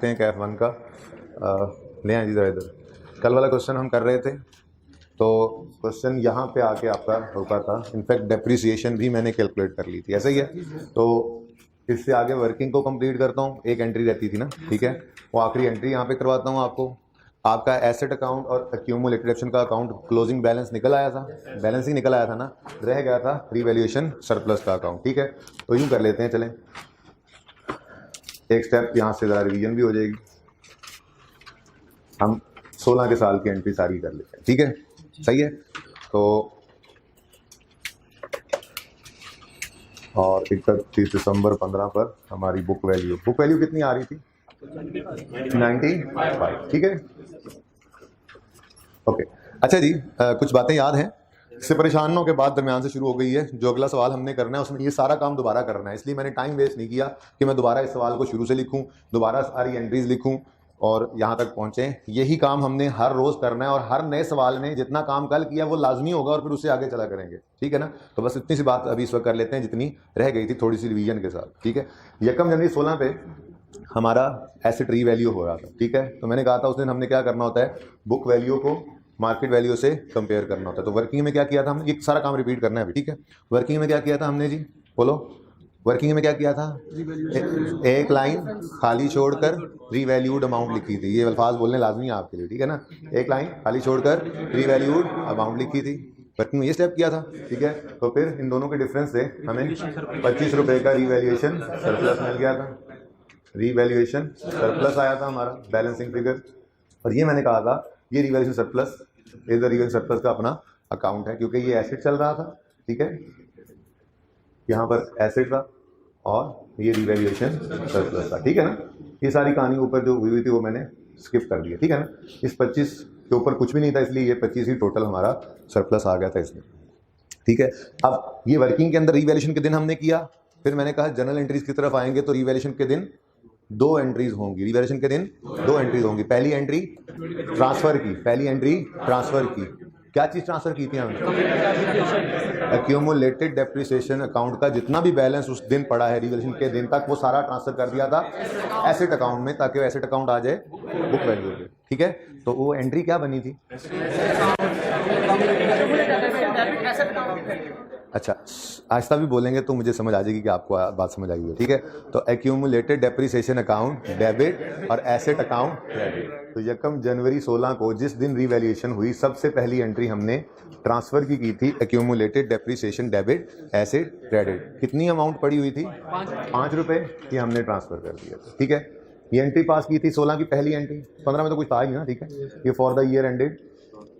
हैं कैफ 1 का। ले आए जी ज़रा इधर। कल वाला क्वेश्चन हम कर रहे थे, तो क्वेश्चन यहाँ पे आके आपका होता था। इनफैक्ट डेप्रिसिएशन भी मैंने कैलकुलेट कर ली थी, ऐसा ही है। तो इससे आगे वर्किंग को कंप्लीट करता हूँ। एक एंट्री रहती थी ना, ठीक है, वो आखिरी एंट्री यहाँ पे करवाता हूँ आपको। आपका एसेट अकाउंट और एक्यूमुलेटेड ऑप्शन का अकाउंट क्लोजिंग बैलेंस निकल आया था, बैलेंस ही निकल आया था ना, रह गया था रीवैल्यूएशन सरप्लस का अकाउंट, ठीक है। तो यूँ कर लेते हैं, चलें एक स्टेप यहाँ से ज़रा रिवीजन भी हो जाएगी। हम 16 के साल की एंट्री सारी कर लेते हैं, ठीक है, सही है। तो और 31 दिसंबर 15 पर हमारी बुक वैल्यू कितनी आ रही थी? 95, ठीक है, ओके। अच्छा जी, कुछ बातें याद हैं? इससे परेशानों के बाद दरमियान से शुरू हो गई है। जो अगला सवाल हमने करना है उसमें ये सारा काम दोबारा करना है, इसलिए मैंने टाइम वेस्ट नहीं किया कि मैं दोबारा इस सवाल को शुरू से लिखूं, दोबारा सारी एंट्रीज लिखूं और यहाँ तक पहुँचें। यही काम हमने हर रोज़ करना है और हर नए सवाल में जितना काम कल किया वो लाजमी होगा और फिर उससे आगे चला करेंगे, ठीक है ना। तो बस इतनी सी बात अभी इस वक्त कर लेते हैं जितनी रह गई थी थोड़ी सी रिवीजन के साथ, ठीक है। 1 जनवरी 16 पे हमारा एसेट रीवैल्यू हो रहा था, ठीक है। तो मैंने कहा था उस दिन हमने क्या करना होता है, बुक वैल्यू को मार्केट वैल्यू से कंपेयर करना होता है। तो वर्किंग में क्या किया था हमने, ये सारा काम रिपीट करना है अभी, ठीक है। वर्किंग में क्या किया था हमने जी, बोलो, वर्किंग में क्या किया था? एक लाइन खाली छोड़कर रीवैल्यूड अमाउंट लिखी थी। ये अल्फाज बोलने लाजमी है आपके लिए, ठीक है ना। एक लाइन खाली छोड़कर रीवैल्यूड अमाउंट लिखी थी, वर्किंग में ये स्टेप किया था, ठीक है। तो फिर इन दोनों के डिफरेंस से हमें 25 रुपये का रीवैल्यूएशन सरप्लस मिल गया था। रीवैल्यूएशन सरप्लस आया था हमारा बैलेंसिंग फिगर, और ये मैंने कहा था ये रीवैल्यूएशन सरप्लस इधर रीवैल्यूएशन सरप्लस का अपना अकाउंट है, क्योंकि ये एसेट चल रहा था, ठीक है। यहाँ पर एसेट था और ये रीवैल्यूएशन सरप्लस था, ठीक है ना। ये सारी कहानी ऊपर जो हुई थी वो मैंने स्किप कर दिया, ठीक है ना। इस 25 के ऊपर कुछ भी नहीं था, इसलिए ये 25 ही टोटल हमारा सरप्लस आ गया था इसमें, ठीक है। अब ये वर्किंग के अंदर रीवैल्यूएशन के दिन हमने किया, फिर मैंने कहा जनरल एंट्रीज की तरफ आएंगे तो रीवैल्यूएशन के दिन 2 एंट्रीज होंगी, रीवैल्यूएशन के दिन 2 एंट्रीज होंगी। पहली एंट्री ट्रांसफर की, पहली एंट्री ट्रांसफर की, क्या चीज ट्रांसफर की थी हमने? एक्यूमुलेटेड डेप्रिसिएशन अकाउंट का जितना भी बैलेंस उस दिन पड़ा है रीवैल्यूएशन के दिन तक, वो सारा ट्रांसफर कर दिया था एसेट अकाउंट में, ताकि एसेट अकाउंट आ जाए बुक वैल्यू पे, ठीक है। तो वो एंट्री क्या बनी थी? अच्छा, आहिस्ता भी बोलेंगे तो मुझे समझ आ जाएगी कि आपको बात समझ आई है, ठीक है। तो एक्यूमुलेटेड डेप्रिसिएशन अकाउंट डेबिट और एसेट अकाउंट क्रेडिट। तो 1 जनवरी 16 को जिस दिन रीवैल्यूएशन हुई, सबसे पहली एंट्री हमने ट्रांसफर की थी, accumulated depreciation debit asset credit. कितनी अमाउंट पड़ी हुई थी? 5 रुपये, ये हमने ट्रांसफर कर दिया, ठीक है। ये एंट्री पास की थी 16 की पहली एंट्री, 15 में तो कुछ था ही ना, ठीक है। ये फॉर द ईयर एंडेड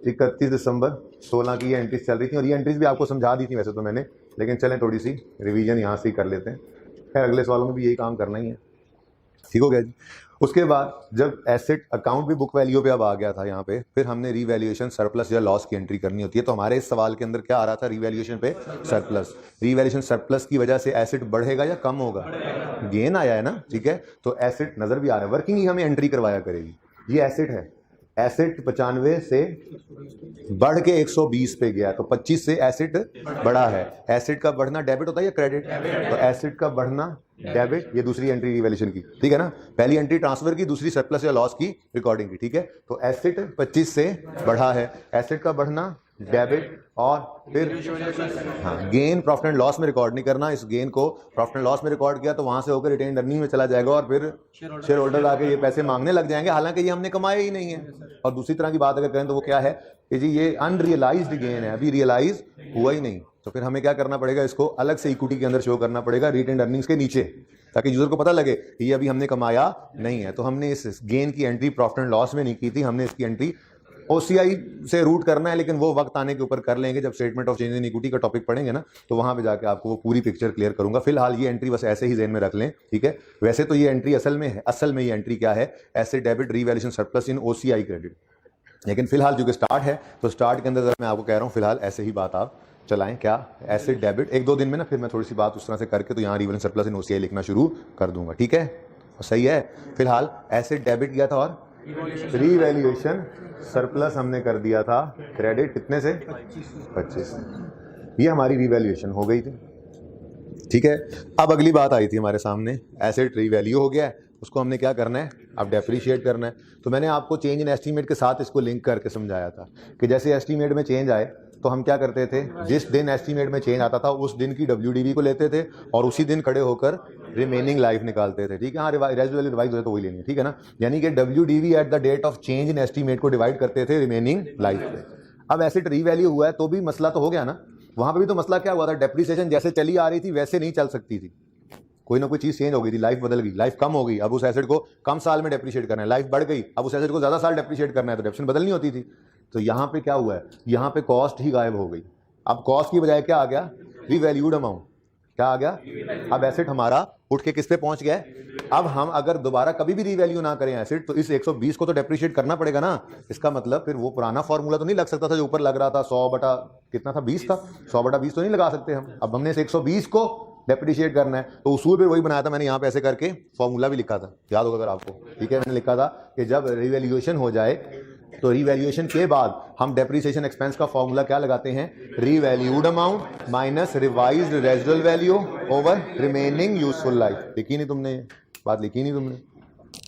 31 दिसंबर 16 की ये एंट्रीज चल रही थी, और ये एंट्रीज भी आपको समझा दी थी वैसे तो मैंने, लेकिन चलें थोड़ी सी रिवीजन यहाँ से ही कर लेते हैं। खैर अगले सवालों में भी यही काम करना ही है, ठीक हो गया जी। उसके बाद जब एसेट अकाउंट भी बुक वैल्यू पे अब आ गया था यहाँ पे, फिर हमने रीवैल्यूएशन सरप्लस या लॉस की एंट्री करनी होती है। तो हमारे इस सवाल के अंदर क्या आ रहा था? रीवैल्यूएशन पे सरप्लस। रीवैल्यूएशन सरप्लस की वजह से एसेट बढ़ेगा या कम होगा? गेन आया है ना, ठीक है। तो एसेट नजर भी आ रहा है, वर्किंग ही हमें एंट्री करवाया करेगी। ये एसेट है, एसेट 95 से बढ़ के 120 पे गया, तो 25 से एसेट बढ़ा है। एसेट का बढ़ना डेबिट होता है या क्रेडिट? तो एसेट का बढ़ना डेबिट, ये दूसरी एंट्री रिवैल्यूएशन की, ठीक है ना। पहली एंट्री ट्रांसफर की, दूसरी सरप्लस या लॉस की रिकॉर्डिंग की, ठीक है। तो एसेट 25 से बढ़ा है, एसेट का बढ़ना डेबिट, और फिर हाँ गेन प्रॉफिट एंड लॉस में रिकॉर्ड नहीं करना। इस गेन को प्रॉफिट एंड लॉस में रिकॉर्ड किया तो वहां से होकर रिटेन अर्निंग में चला जाएगा, और फिर शेयर होल्डर आके ये पैसे मांगने लग जाएंगे, हालांकि ये हमने कमाया ही नहीं है। और दूसरी तरह की बात अगर करें तो वो क्या है कि जी ये अनरियलाइज्ड गेन है, अभी रियलाइज हुआ ही नहीं। तो फिर हमें क्या करना पड़ेगा, इसको अलग से इक्विटी के अंदर शो करना पड़ेगा रिटेन अर्निंग्स के नीचे, ताकि यूजर को पता लगे कि ये अभी हमने कमाया नहीं है। तो हमने इस गेन की एंट्री प्रॉफिट एंड लॉस में नहीं की थी, हमने इसकी एंट्री ओसीआई से रूट करना है, लेकिन वो वक्त आने के ऊपर कर लेंगे जब statement of change in equity का टॉपिक पढ़ेंगे ना, तो वहां पे जाके आपको वो पूरी पिक्चर क्लियर करूंगा। फिलहाल ये एंट्री बस ऐसे ही ज़हन में रख लें, ठीक है। वैसे तो ये एंट्री असल में है, असल में ये एंट्री क्या है? एसेट डेबिट रीवैल्यूएशन सरप्लस इन ओसीआई क्रेडिट। लेकिन फिलहाल जो कि स्टार्ट है, तो स्टार्ट के अंदर मैं आपको कह रहा हूँ फिलहाल ऐसे ही बात आप चलाएं, क्या एसेट डेबिट। 1-2 दिन में ना फिर मैं थोड़ी सी बात उस तरह से करके तो यहाँ रीवैल्यूएशन सरप्लस इन ओसीआई लिखना शुरू कर दूंगा, ठीक है। सही है। फिलहाल एसेट डेबिट किया था और रीवैल्यूएशन सरप्लस हमने कर दिया था क्रेडिट, कितने से? 25। ये हमारी रीवैल्यूएशन हो गई थी, ठीक है। अब अगली बात आई थी हमारे सामने, एसेट रीवैल्यू हो गया है, उसको हमने क्या करना है, अब डेप्रीशिएट करना है। तो मैंने आपको चेंज इन एस्टीमेट के साथ इसको लिंक करके समझाया था कि जैसे एस्टीमेट में चेंज आए तो हम क्या करते थे, जिस दिन एस्टीमेट में चेंज आता था उस दिन की WDV को लेते थे और उसी दिन खड़े होकर रिमेनिंग लाइफ निकालते थे। ठीक है, हाँ रेजिडुअल रिवाइज हो तो वही लेनी है, ठीक है ना। यानी कि WDV at the date of change in estimate को डिवाइड करते थे रिमेनिंग लाइफ पे। अब एसेट रीवैल्यू हुआ है तो भी मसला तो हो गया ना, वहां पे भी तो मसला क्या हुआ था, डेप्रिसिएशन जैसे चली आ रही थी वैसे नहीं चल सकती थी, कोई ना कोई चीज चेंज हो गई थी, लाइफ बदल गई, लाइफ कम हो गई, अब उस एसेट को कम साल में डेप्रिशिएट करना है, लाइफ बढ़ गई, अब उस एसेट को ज्यादा साल डेप्रिशिएट करना है, तो डेप्रिसिएशन बदलनी होती थी। तो यहाँ पे क्या हुआ है, यहाँ पे कॉस्ट ही गायब हो गई। अब कॉस्ट की बजाय क्या आ गया, रीवैल्यूड अमाउंट। क्या आ गया, अब एसेट हमारा उठ के किस पे पहुंच गया है। अब हम अगर दोबारा कभी भी रीवैल्यू ना करें एसेट तो इस 120 को तो डेप्रिशिएट करना पड़ेगा ना। इसका मतलब फिर वो पुराना फॉर्मूला तो नहीं लग सकता था जो ऊपर लग रहा था 100 बटा कितना था, 20 था, 100 बटा 20 तो नहीं लगा सकते हम। अब हमने इस 120 को डेप्रिशिएट करना है तो उसूल पे वही बनाया था मैंने, यहाँ पे ऐसे करके फॉर्मूला भी लिखा था, याद होगा अगर आपको। ठीक है, मैंने लिखा था कि जब रिवैल्यूएशन हो जाए तो रिवैल्यूएशन के बाद हम डेप्रिसिएशन एक्सपेंस का फॉर्मूला क्या लगाते हैं, revalued amount minus revised residual value over remaining useful life. लिखी नहीं तुमने, बात लिखी नहीं तुमने,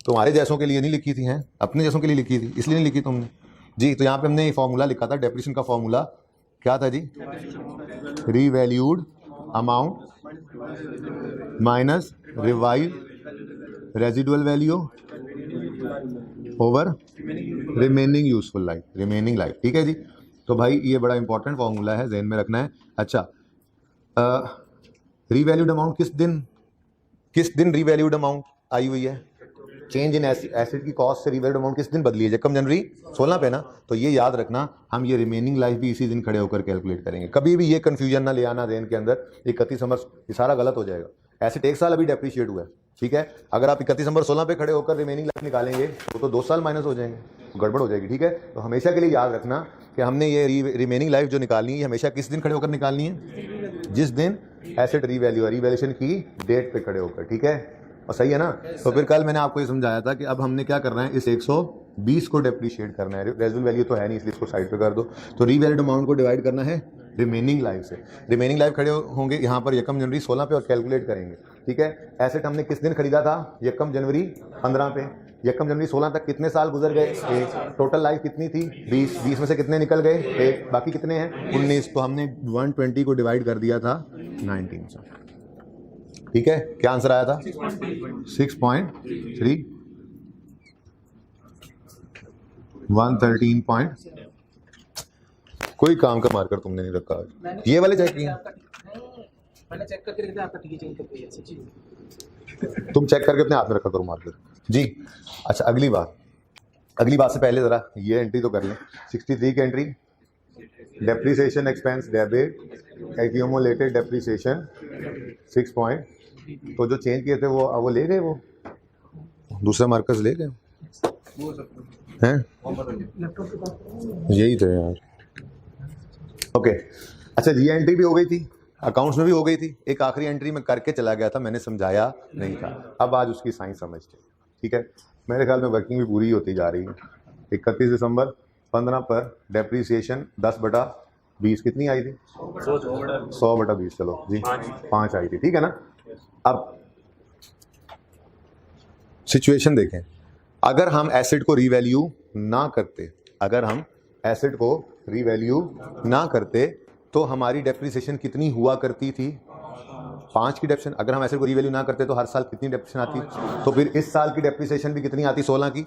तुम्हारे जैसों के लिए नहीं लिखी थी, हैं अपने जैसों के लिए लिखी थी, इसलिए नहीं लिखी तुमने जी। तो यहाँ पे हमने ये फॉर्मूला लिखा था, डेप्रिसिएशन का फॉर्मूला क्या था जी, revalued amount minus revised residual value over remaining useful life, remaining life. ठीक है जी, तो भाई ये बड़ा इंपॉर्टेंट फॉर्मूला है, ज़हन में रखना है। अच्छा, रीवैल्यूड अमाउंट किस दिन रीवैल्यूड अमाउंट आई हुई है, चेंज इन एसेट की कॉस्ट से रीवैल्यूड अमाउंट किस दिन बदली है, जब जनवरी 16 पे ना। तो ये याद रखना, हम ये रिमेनिंग लाइफ भी इसी दिन खड़े होकर कैलकुलेट करेंगे। कभी भी ये कंफ्यूजन ना ले आना ज़हन के अंदर, 31 दिसंबर ये सारा गलत हो जाएगा। एसेट 1 साल अभी डेप्रिशिएट हुआ है, ठीक है, अगर आप 31 दिसंबर 16 पे खड़े होकर रिमेनिंग लाइफ निकालेंगे तो 2 साल माइनस हो जाएंगे, गड़बड़ हो जाएगी। ठीक है, तो हमेशा के लिए याद रखना कि हमने ये रिमेनिंग लाइफ जो निकालनी है हमेशा किस दिन खड़े होकर निकालनी है, जिस दिन एसेट रीवैल्यूएशन की डेट पे खड़े होकर। ठीक है, और सही है ना। तो फिर कल मैंने आपको ये समझाया था कि अब हमने क्या करना है, इस 120 को डेप्रिशिएट करना है, रेजिडुअल वैल्यू तो है नहीं इसलिए इसको साइड पे कर दो। तो रीवैल्यूड अमाउंट को डिवाइड करना है रिमेनिंग लाइफ से। रिमेनिंग लाइफ खड़े होंगे यहाँ पर 1 जनवरी 16 पे और कैलकुलेट करेंगे। ठीक है, एसेट हमने किस दिन खरीदा था, 1 जनवरी 15 पे, 1 जनवरी 16 तक कितने साल गुजर गए, 1, टोटल लाइफ कितनी थी 20 में से कितने निकल गए 1, बाकी कितने हैं 19। तो हमने 120 को डिवाइड कर दिया था 19 से। ठीक है, क्या आंसर आया था 6.3 113 कोई काम का मार्कर तुमने नहीं रखा, ये वाले चेक किए, मैंने चेक करके रखा आपका, ठीक है चेक करके सच्ची तुम चेक करके अपने हाथ में रखा करो मार्कर जी। अच्छा, अगली बात से पहले जरा ये एंट्री तो कर लें। 63 की entry, depreciation expense debit accumulated depreciation 6 point, तो जो चेंज किए थे वो ले गए, वो दूसरे मार्कर्स ले गए हैं, यही थे यार। ओके, अच्छा जी एंट्री भी हो गई थी, अकाउंट्स में भी हो गई थी, एक आखिरी एंट्री में करके चला गया था, मैंने समझाया नहीं था, अब आज उसकी साइंस समझते। ठीक है, मेरे ख्याल में वर्किंग भी पूरी होती जा रही है। 31 दिसंबर 15 पर डेप्रीसिएशन 10/20 कितनी आई थी, 100/20, चलो जी 5 आई थी। ठीक है ना। अब सिचुएशन देखें, अगर हम एसेट को रीवैल्यू ना करते तो हमारी डेप्रिसिएशन कितनी हुआ करती थी, 5 की डेप्रिसिएशन। अगर हम एसेट को रीवैल्यू ना करते तो हर साल कितनी डेप्रिसिएशन आती, तो फिर इस साल की डेप्रिसिएशन भी कितनी आती, 16 की,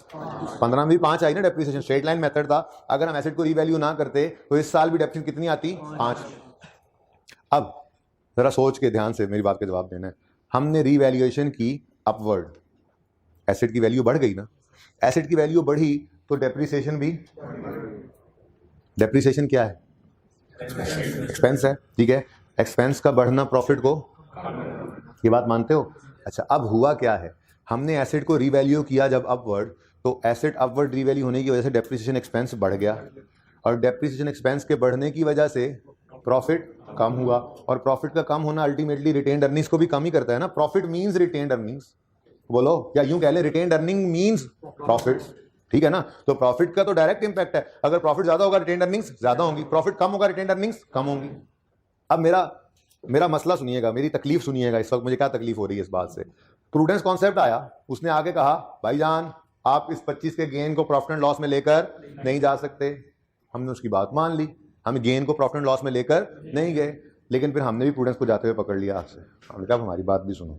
15 में भी 5 आई ना डेप्रिसिएशन, स्ट्रेट लाइन मेथड था। अगर हम एसेट को रीवैल्यू ना करते तो इस साल भी डेप्रिसिएशन कितनी आती, 5। अब जरा सोच के ध्यान से मेरी बात का जवाब देना है। हमने रीवैल्यूएशन की अपवर्ड, एसेट की वैल्यू बढ़ गई ना, एसेट की वैल्यू बढ़ी तो डेप्रिसिएशन भी, डेप्रिसिएशन क्या है, एक्सपेंस है। ठीक है, एक्सपेंस का बढ़ना प्रॉफिट को, ये बात मानते हो। अच्छा, अब हुआ क्या है, हमने एसेट को रीवैल्यू किया जब अपवर्ड, तो एसेट अपवर्ड रीवैल्यू होने की वजह से डेप्रिसिएशन एक्सपेंस बढ़ गया, और डेप्रिसिएशन एक्सपेंस के बढ़ने की वजह से प्रॉफिट कम हुआ, और प्रॉफिट का कम होना अल्टीमेटली रिटेन्ड अर्निंग्स को भी कम ही करता है ना। प्रॉफिट मींस रिटेन्ड अर्निंग्स, बोलो, या यूं कह ले रिटेन्ड अर्निंग मींस प्रॉफिट। ठीक है ना, तो प्रॉफिट का तो डायरेक्ट इंपैक्ट है, अगर प्रॉफिट ज्यादा होगा रिटेन्ड अर्निंग्स ज्यादा होंगी, प्रॉफिट कम होगा रिटेन्ड अर्निंग्स कम होंगी। अब मेरा मसला सुनिएगा, मेरी तकलीफ सुनिएगा, इस वक्त मुझे क्या तकलीफ हो रही है इस बात से। प्रूडेंस कॉन्सेप्ट आया, उसने आगे कहा भाईजान आप इस 25 के गेन को प्रॉफिट एंड लॉस में लेकर नहीं जा सकते। हमने उसकी बात मान ली, हम गेन को प्रॉफिट एंड लॉस में लेकर नहीं गए, लेकिन फिर हमने भी प्रूडेंस को जाते हुए पकड़ लिया आपसे। हमने कहा हमारी बात भी सुनो,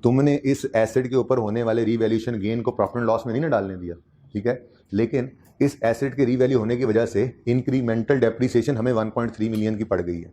तुमने इस एसेट के ऊपर होने वाले रीवैल्यूएशन गेन को प्रॉफिट एंड लॉस में नहीं ना डालने दिया, ठीक है, लेकिन इस एसेट के रीवैल्यू होने की वजह से इंक्रीमेंटल डेप्रिसिएशन हमें 1.3 मिलियन की पड़ गई है।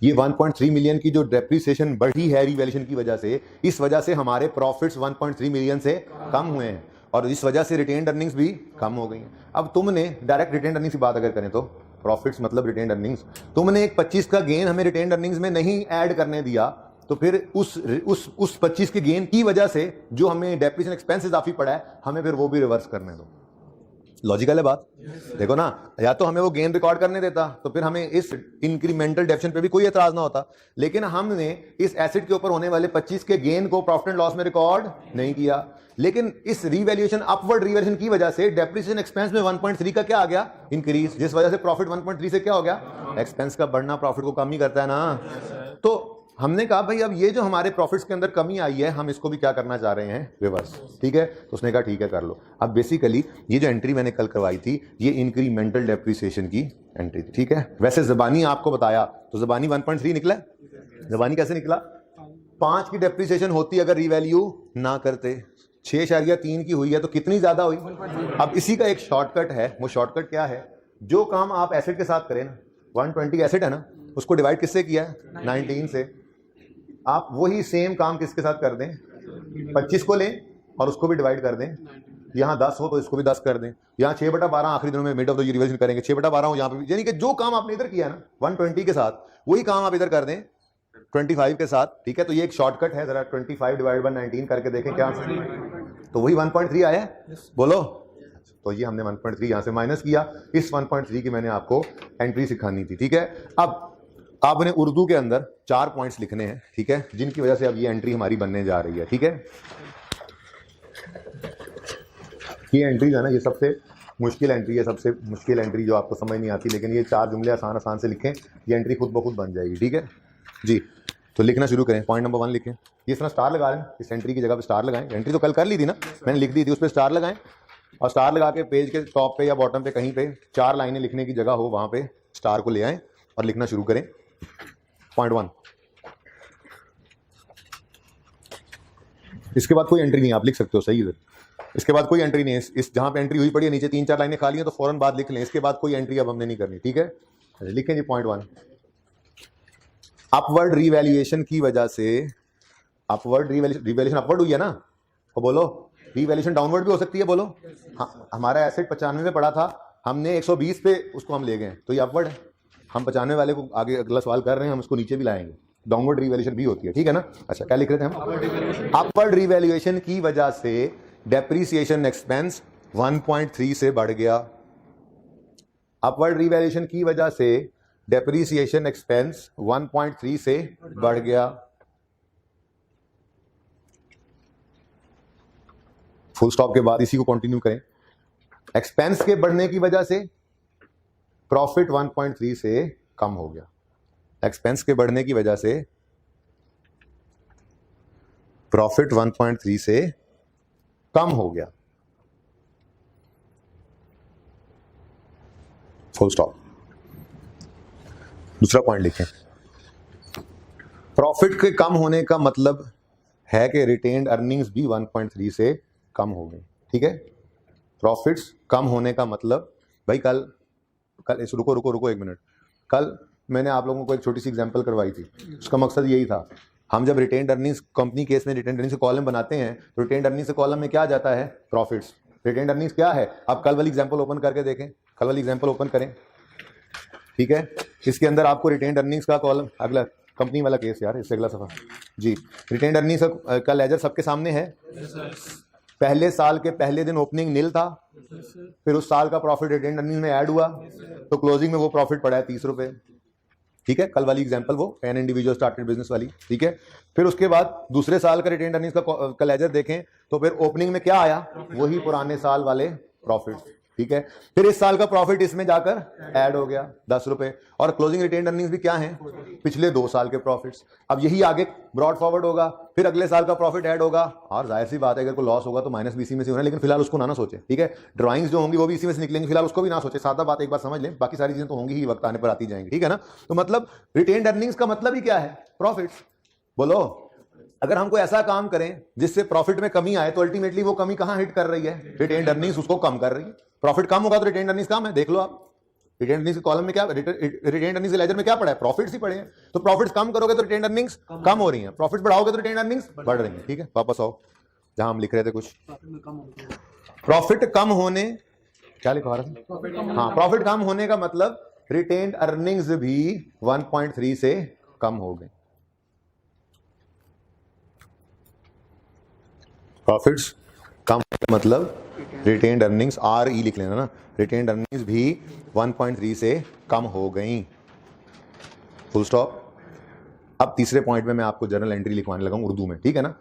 ये 1.3 मिलियन की जो डेप्रिसिएशन बढ़ी है रीवैल्यूएशन की वजह से, इस वजह से हमारे प्रॉफिट्स 1.3 मिलियन से कम हुए हैं और इस वजह से रिटेन्ड अर्निंग्स भी कम हो गई हैं। अब तुमने डायरेक्ट रिटेन्ड अर्निंग्स की बात अगर करें तो प्रॉफिट्स मतलब रिटेन्ड अर्निंग्स, तुमने एक 25 का गेन हमें रिटेन्ड अर्निंग्स में नहीं ऐड करने दिया, तो फिर उस 25 के गेन की वजह से जो हमें डेप्रिसिएशन एक्सपेंस इजाफी पड़ा है, हमें फिर वो भी रिवर्स करने दो। लॉजिकल है बात, देखो ना, या तो हमें वो गेन रिकॉर्ड करने देता तो फिर हमें इस इंक्रीमेंटल डेप्रिसिएशन पे भी कोई एतराज ना होता, लेकिन हमने इस एसेट के ऊपर होने वाले 25 के गेन को प्रॉफिट एंड लॉस में रिकॉर्ड नहीं किया, लेकिन इस रीवैल्यूएशन अपवर्ड रीवैल्यूएशन की वजह से डेप्रिसिएशन एक्सपेंस में 1.3 का क्या आ गया, इंक्रीज, जिस वजह से प्रॉफिट 1.3 से क्या हो गया, एक्सपेंस का बढ़ना प्रॉफिट को कम ही करता है ना। तो हमने कहा भाई अब ये जो हमारे प्रॉफिट्स के अंदर कमी आई है, हम इसको भी क्या करना चाह रहे हैं, रिवर्स, ठीक है। तो उसने कहा ठीक है कर लो। अब बेसिकली ये जो एंट्री मैंने कल करवाई थी, ये इंक्रीमेंटल डेप्रिसिएशन की एंट्री थी, ठीक है। वैसे ज़बानी आपको बताया तो ज़बानी 1.3 निकला, ज़बानी कैसे निकला, 5 की डेप्रिसिएशन होती अगर रीवैल्यू ना करते, 6.3 की हुई है तो कितनी ज्यादा हुई। अब इसी का एक शॉर्टकट है, वो शॉर्टकट क्या है, जो काम आप एसेट के साथ करें ना, 120 एसेट है ना, उसको डिवाइड किससे किया है, 19 से, आप वही सेम काम किसके साथ कर दें, 25 को लें और उसको भी डिवाइड कर दें, यहाँ 10 हो तो इसको भी 10 कर दें, यहाँ 6/12 आखिरी दिनों में mid of the year revision करेंगे, 6/12 हो यहाँ पे, यानी कि जो काम आपने इधर किया ना 120 के साथ, वही काम आप इधर कर दें 25 के साथ, ठीक है। तो ये एक शॉर्टकट है, जरा 25 डिवाइड बाय 19 करके देखें क्या, तो वही 1.3 आया है, बोलो। तो ये हमने 1.3 यहाँ से माइनस किया, इस 1.3 की मैंने आपको एंट्री सिखानी थी, ठीक है। अब आपने उर्दू के अंदर 4 पॉइंट्स लिखने हैं, ठीक है, जिनकी वजह से अब ये एंट्री हमारी बनने जा रही है, ठीक है। ये एंट्री जो है ना, ये सबसे मुश्किल एंट्री है, सबसे मुश्किल एंट्री जो आपको समझ नहीं आती, लेकिन ये 4 जुमले आसान आसान से लिखें, ये एंट्री खुद ब खुद बन जाएगी, ठीक है जी। तो लिखना शुरू करें, पॉइंट नंबर 1 लिखें, ये इसमें स्टार लगा लें, इस एंट्री की जगह पे स्टार लगाएं, एंट्री तो कल कर ली थी ना, मैंने लिख दी थी, उस पर स्टार लगाएं और स्टार लगा के पेज के टॉप पे या बॉटम पे कहीं पे 4 लाइनें लिखने की जगह हो, वहां पे स्टार को ले आएं और लिखना शुरू करें। पॉइंट 1, इसके बाद कोई एंट्री नहीं, आप लिख सकते हो सही है, इसके बाद कोई एंट्री नहीं है, इस जहां पे एंट्री हुई पड़ी है नीचे 3-4 लाइनें खाली हैं तो फौरन बाद लिख लें, इसके बाद कोई एंट्री अब हमने नहीं करनी, ठीक है। लिखें जी पॉइंट 1, अपवर्ड रीवैल्यूएशन की वजह से, अपवर्ड रीवैल्यूएशन अपवर्ड हुई है ना, तो बोलो रीवैल्यूएशन डाउनवर्ड भी हो सकती है, बोलो। हाँ, हमारा एसेट 95 में पड़ा था, हमने 120 पे उसको हम ले गए, तो ये अपवर्ड है। हम 95 वाले को आगे अगला सवाल कर रहे हैं, हम उसको नीचे भी लाएंगे, डाउनवर्ड रीवैल्यूएशन भी होती है, ठीक है ना। अच्छा क्या लिख रहे थे हम, अपवर्ड रीवैल्यूएशन की वजह से डेप्रिसिएशन एक्सपेंस 1.3 से बढ़ गया, अपवर्ड रीवैल्यूएशन की वजह से डेप्रिसिएशन एक्सपेंस 1.3 से बढ़ गया, फुल स्टॉप के बाद इसी को कंटिन्यू करें। एक्सपेंस के बढ़ने की वजह से प्रॉफिट 1.3 से कम हो गया, एक्सपेंस के बढ़ने की वजह से प्रॉफिट 1.3 से कम हो गया, फुल स्टॉप। दूसरा पॉइंट लिखें, प्रॉफिट के कम होने का मतलब है कि रिटेन्ड अर्निंग्स भी 1.3 से कम हो गई, ठीक है। प्रॉफिट्स कम होने का मतलब, भाई कल रुको 1 मिनट, कल मैंने आप लोगों को एक छोटी सी एग्जांपल करवाई थी, उसका मकसद यही था, हम जब रिटेन्ड अर्निंग्स कंपनी केस में रिटेन्ड अर्निंग्स कॉलम बनाते हैं तो रिटेन्ड अर्निंग्स के कॉलम में क्या जाता है, प्रॉफिट्स। रिटेन्ड अर्निंग्स क्या है, आप कल वाली एग्जांपल ओपन करके देखें, कल वाली एग्जांपल ओपन करें, ठीक है। इसके अंदर आपको रिटेन्ड अर्निंग्स का कॉलम, अगला कंपनी वाला केस यार, इससे अगला सफा जी, रिटेन्ड अर्निंग्स का लेजर सबके सामने है। पहले साल के पहले दिन ओपनिंग नील था, फिर उस साल का प्रॉफिट रिटेन्ड अर्निंग्स में ऐड हुआ, तो क्लोजिंग में वो प्रॉफिट पड़ा है 30 रुपए, ठीक है। कल वाली एग्जांपल वो एन इंडिविजुअल स्टार्टेड बिजनेस वाली, ठीक है। फिर उसके बाद दूसरे साल का रिटेन्ड अर्निंग्स का लेजर देखें तो फिर ओपनिंग में क्या आया, वही पुराने साल वाले प्रॉफिट, ठीक है। फिर इस साल का प्रॉफिट इसमें जाकर ऐड हो गया 10 रुपए, और क्लोजिंग रिटेन अर्निंग्स भी क्या हैं, पिछले 2 साल के प्रॉफिट्स। अब यही आगे ब्रॉड फॉरवर्ड होगा, फिर अगले साल का प्रॉफिट ऐड होगा, और जाहिर सी बात है अगर कोई लॉस होगा तो माइनस भी इसी में से होना है, लेकिन फिलहाल उसको ना सोचे, ठीक है। ड्राइंग्स जो होंगी वो भी इसी में से निकलेंगी, फिलहाल उसको भी ना सोचे, सादा बात एक बार समझ लें, बाकी सारी चीजें तो होंगी ही, वक्त आने पर आती जाएंगी, ठीक है ना। तो मतलब रिटेन अर्निंग्स का मतलब ही क्या है, प्रॉफिट्स। बोलो, अगर हम कोई ऐसा काम करें जिससे प्रॉफिट में कमी आए तो अल्टीमेटली वो कमी कहां हिट कर रही है, रिटेन अर्निंग्स उसको कम कर रही है। प्रॉफिट कम होगा तो रिटेन अर्निंग्स कम है, देख लो आप। रिटेन अर्निंग्स के कॉलम में क्या, रिटेन अर्निंग्स के लेजर में क्या पड़ा है, प्रॉफिट्स ही पड़े हैं। तो प्रॉफिट्स कम करोगे तो रिटेन अर्निंग्स कम हो रही हैं, प्रॉफिट्स बढ़ाओगे तो रिटेन अर्निंग्स बढ़ रही हैं, ठीक है। वापस आओ जहां हम लिख रहे थे कुछ, प्रॉफिट कम होने, क्या लिखवा रहा था, हाँ, प्रॉफिट कम होने का मतलब रिटेन अर्निंग्स भी 1.3 से कम हो गई। प्रॉफिट्स कम का मतलब रिटेन्ड अर्निंग्स, RE लिख लेना ना, रिटेन्ड अर्निंग्स भी 1.3 से कम हो गई, फुल स्टॉप। अब तीसरे पॉइंट में मैं आपको जर्नल एंट्री लिखवाने लगा हूं उर्दू में, ठीक है ना।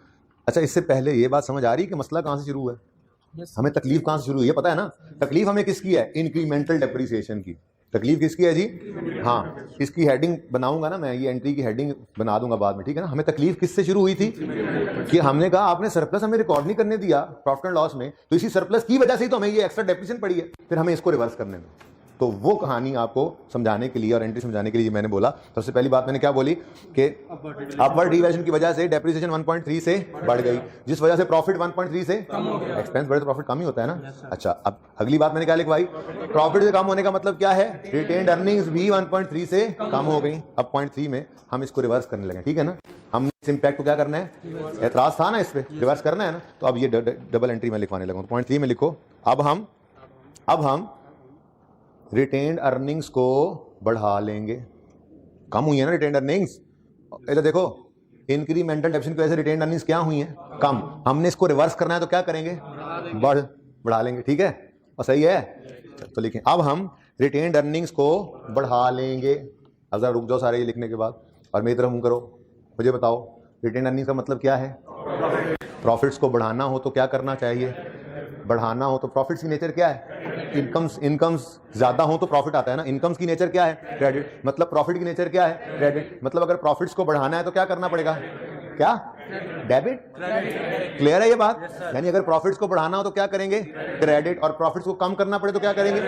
अच्छा, इससे पहले ये बात समझ आ रही है कि मसला कहां से शुरू हुआ है, हमें तकलीफ कहां से शुरू हुई है, पता है ना। तकलीफ हमें किसकी है, इंक्रीमेंटल डेप्रिसिएशन की। तकलीफ किसकी है जी, हाँ, इसकी हेडिंग बनाऊंगा ना मैं, ये एंट्री की हेडिंग बना दूंगा बाद में, ठीक है ना। हमें तकलीफ किससे शुरू हुई थी कि हमने कहा आपने सरप्लस हमें रिकॉर्ड नहीं करने दिया प्रॉफिट एंड लॉस में, तो इसी सरप्लस की वजह से ही तो हमें ये एक्स्ट्रा डेप्रिसिएशन पड़ी है, फिर हमें इसको रिवर्स करने में। तो वो कहानी आपको समझाने के लिए और एंट्री समझाने के लिए मैंने बोला। सबसे पहली बात मैंने क्या बोली कि अपवर्ड रिवैल्यूएशन की वजह से डेप्रिसिएशन 1.3 से बढ़ गई, जिस वजह से प्रॉफिट 1.3 से एक्सपेंस बढ़े तो प्रॉफिट कम ही होता है ना। अच्छा, अब अगली बात मैंने क्या लिखवाई, प्रॉफिट से कम होने का मतलब क्या है, रिटेन्ड अर्निंग्स भी 1.3 से कम हो गई। अब 0.3 में हम इसको रिवर्स करने लगे, ठीक है ना। हमने इस इंपैक्ट को क्या करना है, एतराज था ना इस पे, रिवर्स करना है ना। तो अब ये डबल एंट्री में लिखवाने लगा, 0.3 में लिखो। अब हम रिटेन्ड अर्निंग्स को बढ़ा लेंगे, कम हुई है ना रिटेन्ड अर्निंग्स, इधर देखो, इंक्रीमेंटल डेप्रिसिएशन की वजह से रिटेन्ड अर्निंग्स क्या हुई हैं, कम। हमने इसको रिवर्स करना है तो क्या करेंगे, बढ़ा लेंगे, ठीक है, और सही है। तो लिखें, अब हम रिटेन्ड अर्निंग्स को बढ़ा लेंगे। अब जरा रुक जाओ सारे ये लिखने के बाद और मेरी तरफ मुंह करो, मुझे बताओ रिटेन्ड अर्निंग्स का मतलब क्या है। प्रॉफिट्स को बढ़ाना हो तो क्या करना चाहिए, बढ़ाना हो तो प्रॉफिट्स की नेचर क्या है, इनकम्स ज्यादा हो तो प्रॉफिट आता है ना। इनकम्स की नेचर क्या है, क्रेडिट, मतलब प्रॉफिट की नेचर क्या है, क्रेडिट। मतलब अगर प्रॉफिट्स को बढ़ाना है तो क्या करना पड़ेगा, क्या, डेबिट। क्लियर है ये बात, यानी अगर प्रॉफिट्स को बढ़ाना हो तो क्या करेंगे, क्रेडिट, और प्रॉफिट्स को कम करना पड़े तो क्या करेंगे,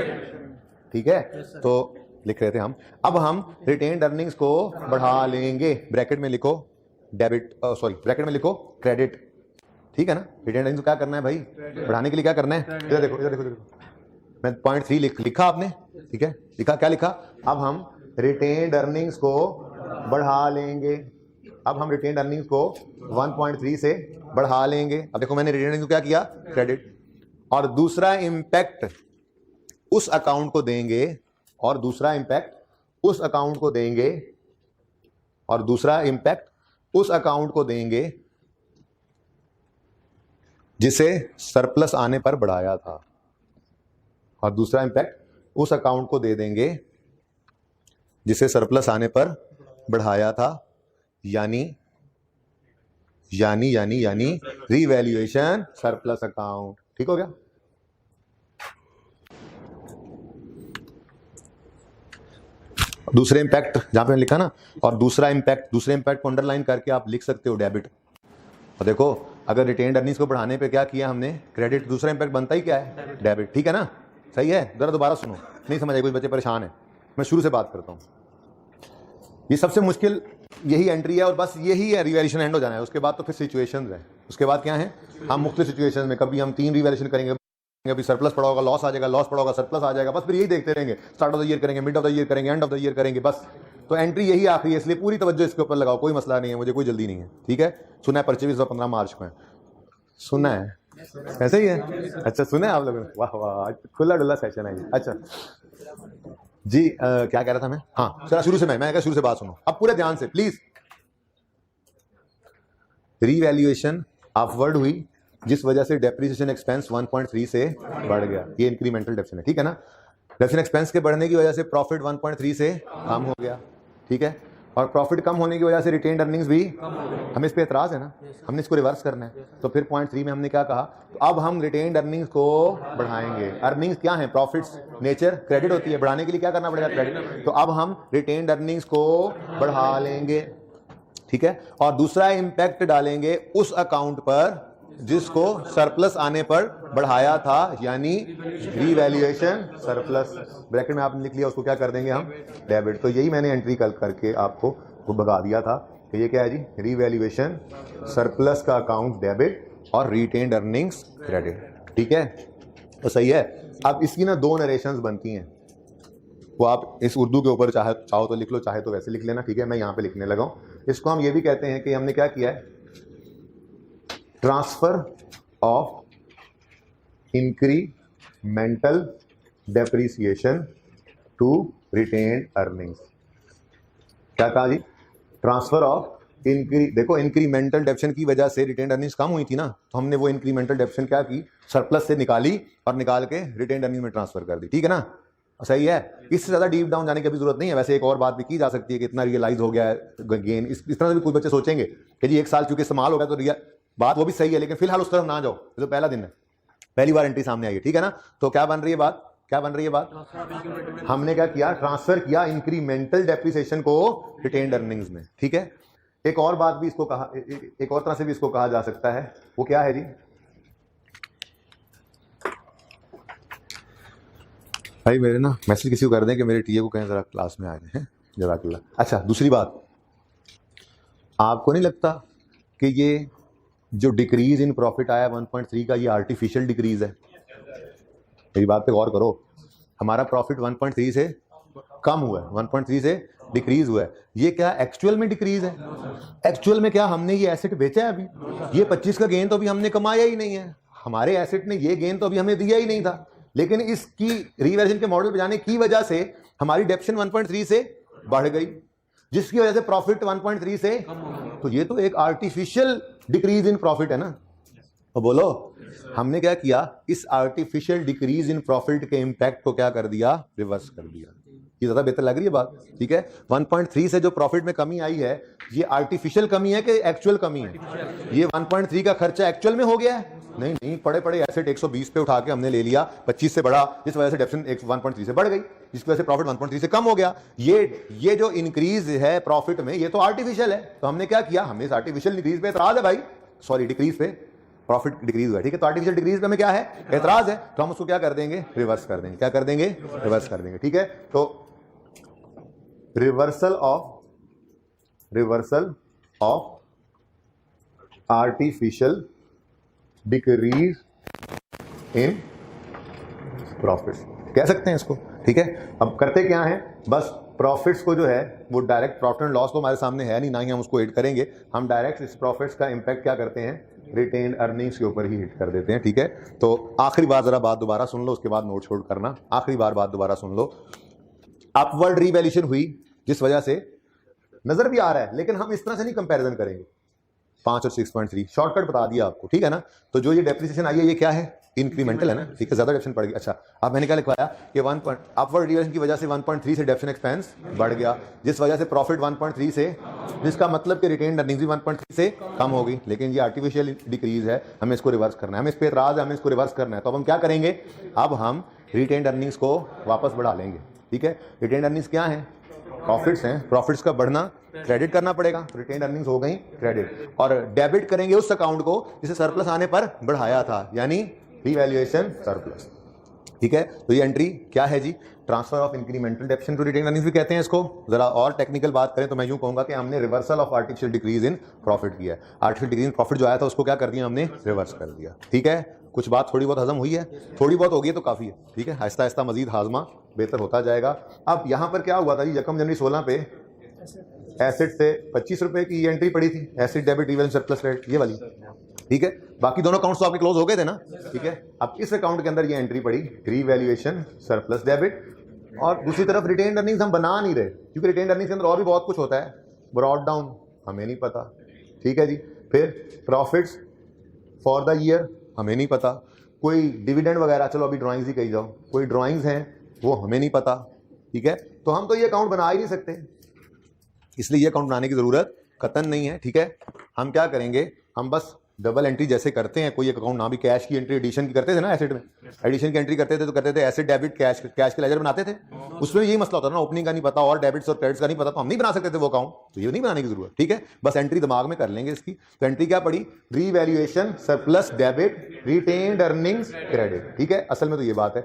ठीक है। तो लिख रहे थे हम, अब हम रिटेन्ड अर्निंग्स को बढ़ा लेंगे, ब्रैकेट में लिखो डेबिट, सॉरी ब्रैकेट में लिखो क्रेडिट, ठीक है ना। रिटेन्ड अर्निंग्स को क्या करना है भाई, बढ़ाने के लिए क्या करना है, इधर देखो, इधर देखो, मैं 0.3 लिखा आपने, ठीक है, लिखा, क्या लिखा, अब हम रिटेन्ड अर्निंग्स को बढ़ा लेंगे। अब हम रिटेन्ड अर्निंग्स को 1.3 से बढ़ा लेंगे। अब देखो मैंने रिटेन्ड अर्निंग्स को क्या किया, क्रेडिट, और दूसरा इंपैक्ट उस अकाउंट को देंगे, और दूसरा इंपैक्ट उस अकाउंट को देंगे, और दूसरा इंपैक्ट उस अकाउंट को देंगे जिसे सरप्लस आने पर बढ़ाया था, और दूसरा इंपैक्ट उस अकाउंट को दे देंगे जिसे सरप्लस आने पर बढ़ाया था, यानी रीवैल्यूएशन सरप्लस अकाउंट, ठीक हो गया। दूसरे इंपैक्ट जहां पे लिखा ना, और दूसरे इंपैक्ट को अंडरलाइन करके आप लिख सकते हो डेबिट। और देखो अगर रिटेन्ड अर्निंग्स को बढ़ाने पे क्या किया हमने, क्रेडिट, दूसरा इंपैक्ट बनता ही क्या है, डेबिट, ठीक है ना, सही है। जरा दोबारा सुनो, नहीं समझ आई, कुछ बच्चे परेशान है, मैं शुरू से बात करता हूँ। ये सबसे मुश्किल यही एंट्री है, और बस यही है, रिवैल्यूएशन एंड हो जाना है, उसके बाद तो फिर सिचुएशंस है। उसके बाद क्या है, हम मुख्तलिफ सिचुएशन में कभी हम 3 रिवैल्यूएशन करेंगे, कभी सरप्लस पड़ा होगा, लॉस आ जाएगा, लॉस पड़ा होगा, सरप्लस आ जाएगा, बस फिर यही देखते रहेंगे, स्टार्ट ऑफ द ईयर करेंगे, मिड ऑफ द ईयर करेंगे, एंड ऑफ द ईयर करेंगे, बस। तो एंट्री यही आखिरी है, इसलिए पूरी तवज्जो इसके ऊपर लगाओ, कोई मसला नहीं है, मुझे कोई जल्दी नहीं है, ठीक है। सुना है पर्चे भी 15 मार्च को है, सुना है, ऐसे ही है, अच्छा सुना है आप लोगों ने, वाह वाह, खुला डुल्ला सेशन है। अच्छा जी, क्या कह रहा था मैं, हाँ चला शुरू से, मैं शुरू से बात सुनो अब पूरे ध्यान से प्लीज। रीवैल्यूएशन अपवर्ड हुई जिस वजह से डेप्रिसिएशन एक्सपेंस 1.3 से बढ़ गया, ये इंक्रीमेंटल डेप्रिसिएशन है, ठीक है ना। डेप्रिसिएशन एक्सपेंस के बढ़ने की वजह से प्रॉफिट 1.3 से कम हो गया, ठीक है। और प्रॉफिट कम होने की वजह से रिटेन्ड अर्निंग्स भी हमें इस पे एतराज है ना, हमने इसको रिवर्स करना है। तो फिर पॉइंट 3 में हमने क्या कहा, तो अब हम रिटेन्ड अर्निंग्स को बढ़ाएंगे। अर्निंग्स क्या है, प्रॉफिट्स नेचर क्रेडिट होती है, बढ़ाने के लिए क्या करना पड़ेगा, क्रेडिट। तो अब हम रिटेन्ड अर्निंग्स को बढ़ा लेंगे, ठीक है। और दूसरा इम्पैक्ट डालेंगे उस अकाउंट पर जिसको सरप्लस आने पर बढ़ाया था, यानी रीवैल्यूएशन सरप्लस। ब्रैकेट में आपने लिख लिया, उसको क्या कर देंगे हम, डेबिट। तो यही मैंने एंट्री कल करके आपको वो बता दिया था कि ये क्या है जी, रीवैल्यूएशन सरप्लस का अकाउंट डेबिट और रिटेन्ड अर्निंग्स क्रेडिट, ठीक है। तो सही है। अब इसकी ना 2 नरेशंस बनती हैं, वो आप इस उर्दू के ऊपर चाहो तो लिख लो, चाहे तो वैसे लिख लेना, ठीक है। मैं यहाँ पे लिखने लगा हूँ। इसको हम ये भी कहते हैं कि हमने क्या किया है, transfer of incremental depreciation to retained earnings. क्या कहा जी, ट्रांसफर ऑफ देखो इंक्रीमेंटल डेप्शन की वजह से रिटेन्ड अर्निंग्स कम हुई थी ना, तो हमने वो इंक्रीमेंटल डेप्शन क्या की, सरप्लस से निकाली और निकाल के रिटेन्ड अर्निंग में ट्रांसफर कर दी, ठीक है ना। सही है। इससे ज्यादा डीप डाउन जाने की अभी जरूरत नहीं है। वैसे एक और बात भी की जा सकती है कि इतना रियलाइज हो गया है गेन, इस तरह से भी कुछ बच्चे सोचेंगे कि जी 1 साल चूंकि इस्तेमाल हो गया तो बात वो भी सही है, लेकिन फिलहाल उस तरफ ना जाओ, तो पहला दिन है, पहली बार एंट्री सामने आई है, ठीक है ना। तो क्या बन रही है बात, क्या बन रही है बात, हमने क्या किया, ट्रांसफर किया इंक्रीमेंटल डेप्रिसिएशन को रिटेन्ड अर्निंग्स में, ठीक है। एक और बात भी इसको कहा, एक और तरह से भी इसको कहा जा सकता है, वो क्या है जी, भाई मेरे ना मैसेज किसी को कर दें कि मेरे टीए को कहें जरा क्लास में आ रहे हैं, जज़ाकल्लाह। अच्छा, दूसरी बात, आपको नहीं लगता कि ये जो डिक्रीज इन प्रॉफिट आया 1.3 का, ये आर्टिफिशियल डिक्रीज है? मेरी बात पे गौर करो, हमारा प्रॉफिट 1.3 से कम हुआ है, 1.3 से डिक्रीज हुआ है। ये क्या एक्चुअल में डिक्रीज है? एक्चुअल में क्या हमने ये एसेट बेचा है अभी? ये 25 का गेन तो अभी हमने कमाया ही नहीं है, हमारे एसेट ने ये गेन तो अभी हमें दिया ही नहीं था, लेकिन इसकी रीवैल्यूएशन के मॉडल पे जाने की वजह से हमारी डेप्शन 1.3 से बढ़ गई, जिसकी वजह से प्रॉफिट 1.3 से, तो ये तो एक आर्टिफिशियल डिक्रीज इन प्रॉफिट है ना। तो बोलो, हमने क्या किया, इस आर्टिफिशियल डिक्रीज इन प्रॉफिट के इंपैक्ट को क्या कर दिया, रिवर्स कर दिया। ये ज्यादा बेहतर लग रही है बात, ठीक है। 1.3 से जो प्रॉफिट में कमी आई है, ये आर्टिफिशियल कमी है कि एक्चुअल कमी है? ये 1.3 का खर्चा एक्चुअल में हो गया है? नहीं नहीं, पड़े पड़े एसेट 120 पे उठा के हमने ले लिया, 25 से बढ़ा, जिस वजह से डेप्शन 1.3 से बढ़ गई, जिसकी वजह से प्रॉफिट 1.3 से कम हो गया। ये जो इंक्रीज है प्रॉफिट में, ये तो आर्टिफिशियल है। तो हमने क्या किया, हमने इस आर्टिफिशियल डिक्रीज पे एतराज है भाई, सॉरी डिक्रीज पे, प्रॉफिट डिक्रीज हुआ, ठीक है। तो आर्टिफिशियल डिक्रीज पे हमें क्या है, एतराज है, तो हम उसको क्या कर देंगे, रिवर्स कर देंगे। क्या कर देंगे, रिवर्स कर देंगे, ठीक है। तो reversal of artificial decrease in profits कह सकते हैं इसको, ठीक है। अब करते क्या है, बस प्रॉफिट्स को जो है वो डायरेक्ट प्रॉफिट एंड लॉस तो हमारे सामने है नहीं, ना ही हम उसको हिट करेंगे, हम डायरेक्ट इस प्रॉफिट्स का इंपैक्ट क्या करते हैं, रिटेन्ड अर्निंग्स के ऊपर ही हिट कर देते हैं, ठीक है। तो आखिरी बार जरा बात दोबारा सुन लो, उसके बाद नोट छोड़ करना, आखिरी बार बात दोबारा सुन लो। अपवर्ड रीवैल्यूएशन हुई, जिस वजह से नजर भी आ रहा है, लेकिन हम इस तरह से नहीं कंपैरिजन करेंगे, 5 और 6.3 शॉर्टकट बता दिया आपको, ठीक है ना। तो जो ये डेप्रिसिएशन आई है, ये क्या है, इंक्रीमेंटल है ना, ठीक है, ज्यादा डेप्शन पड़ गई। अच्छा, अब मैंने क्या लिखवाया कि अपवर्ड रिवर्सन की वजह से 1.3 से डेप्शन एक्सपेंस बढ़ गया, जिस वजह से प्रॉफिट 1.3 से, जिसका मतलब कि रिटेन्ड अर्निंग्स भी 1.3 से कम हो गई, लेकिन ये आर्टिफिशियल डिक्रीज है, हमें इसको रिवर्स करना है, हमें इस पर एतराज है, हमें इसको रिवर्स करना है। तो अब हम क्या करेंगे, अब हम रिटेन्ड अर्निंग्स को वापस बढ़ा लेंगे, ठीक है। रिटेन्ड अर्निंग्स क्या है, प्रॉफिट्स हैं, प्रॉफिट्स का बढ़ना क्रेडिट करना पड़ेगा, रिटेन्ड अर्निंग्स हो गई क्रेडिट, और डेबिट करेंगे उस अकाउंट को जिसे सरप्लस आने पर बढ़ाया था, यानी रीवैल्यूएशन सरप्लस, ठीक है। तो ये एंट्री क्या है जी, transfer of incremental depreciation to retained earnings भी कहते हैं इसको। जरा और टेक्निकल बात करें तो मैं यूं कहूंगा कि हमने reversal of artificial decrease in profit किया है। आर्टिफिशियल डिक्रीज इन प्रॉफिट जो आया था उसको क्या कर दिया हमने, रिवर्स कर दिया, ठीक है। कुछ बात थोड़ी बहुत हजम हुई है, थोड़ी बहुत होगी तो काफ़ी है, ठीक है। आहिस्ता आहिस्ता मजीद हाजमा बेहतर होता जाएगा। अब यहाँ पर क्या हुआ था जी, यकम जनवरी 16 पे एसेट से 25 रुपए की एंट्री पड़ी थी, asset debit revaluation surplus rate, ये वाली, ठीक है। बाकी दोनों अकाउंट्स तो आपके क्लोज हो गए थे ना, ठीक है। अब इस अकाउंट के अंदर ये एंट्री पड़ी, रीवैल्यूएशन सरप्लस डेबिट, और दूसरी तरफ रिटेन्ड अर्निंग्स हम बना नहीं रहे, क्योंकि रिटेन्ड अर्निंग्स के अंदर और भी बहुत कुछ होता है, ब्रॉड डाउन हमें नहीं पता, ठीक है जी। फिर प्रॉफिट्स फॉर द ईयर हमें नहीं पता, कोई डिविडेंड वगैरह, चलो अभी ड्राइंग्स ही कही जाओ, कोई ड्राइंग्स हैं वो हमें नहीं पता, ठीक है। तो हम तो ये अकाउंट बना ही नहीं सकते, इसलिए ये अकाउंट बनाने की ज़रूरत कतन नहीं है, ठीक है। हम क्या करेंगे, हम बस डबल एंट्री जैसे करते हैं, कोई एक अकाउंट ना भी कैश की एंट्री एडिशन की करते थे ना, एसेट में एडिशन की एंट्री करते थे तो करते थे एसेट डेबिट कैश, कैश के लेजर बनाते थे। उसमें यही मसला होता था ना, ओपनिंग का नहीं पता और डेबिट्स और क्रेडिट्स का नहीं पता, तो हम नहीं बना सकते थे वो अकाउंट, तो ये नहीं बनाने की जरूरत, ठीक है। बस एंट्री दिमाग में कर लेंगे इसकी। तो एंट्री क्या पड़ी, revaluation surplus debit retained earnings credit, ठीक है। असल में तो ये बात है,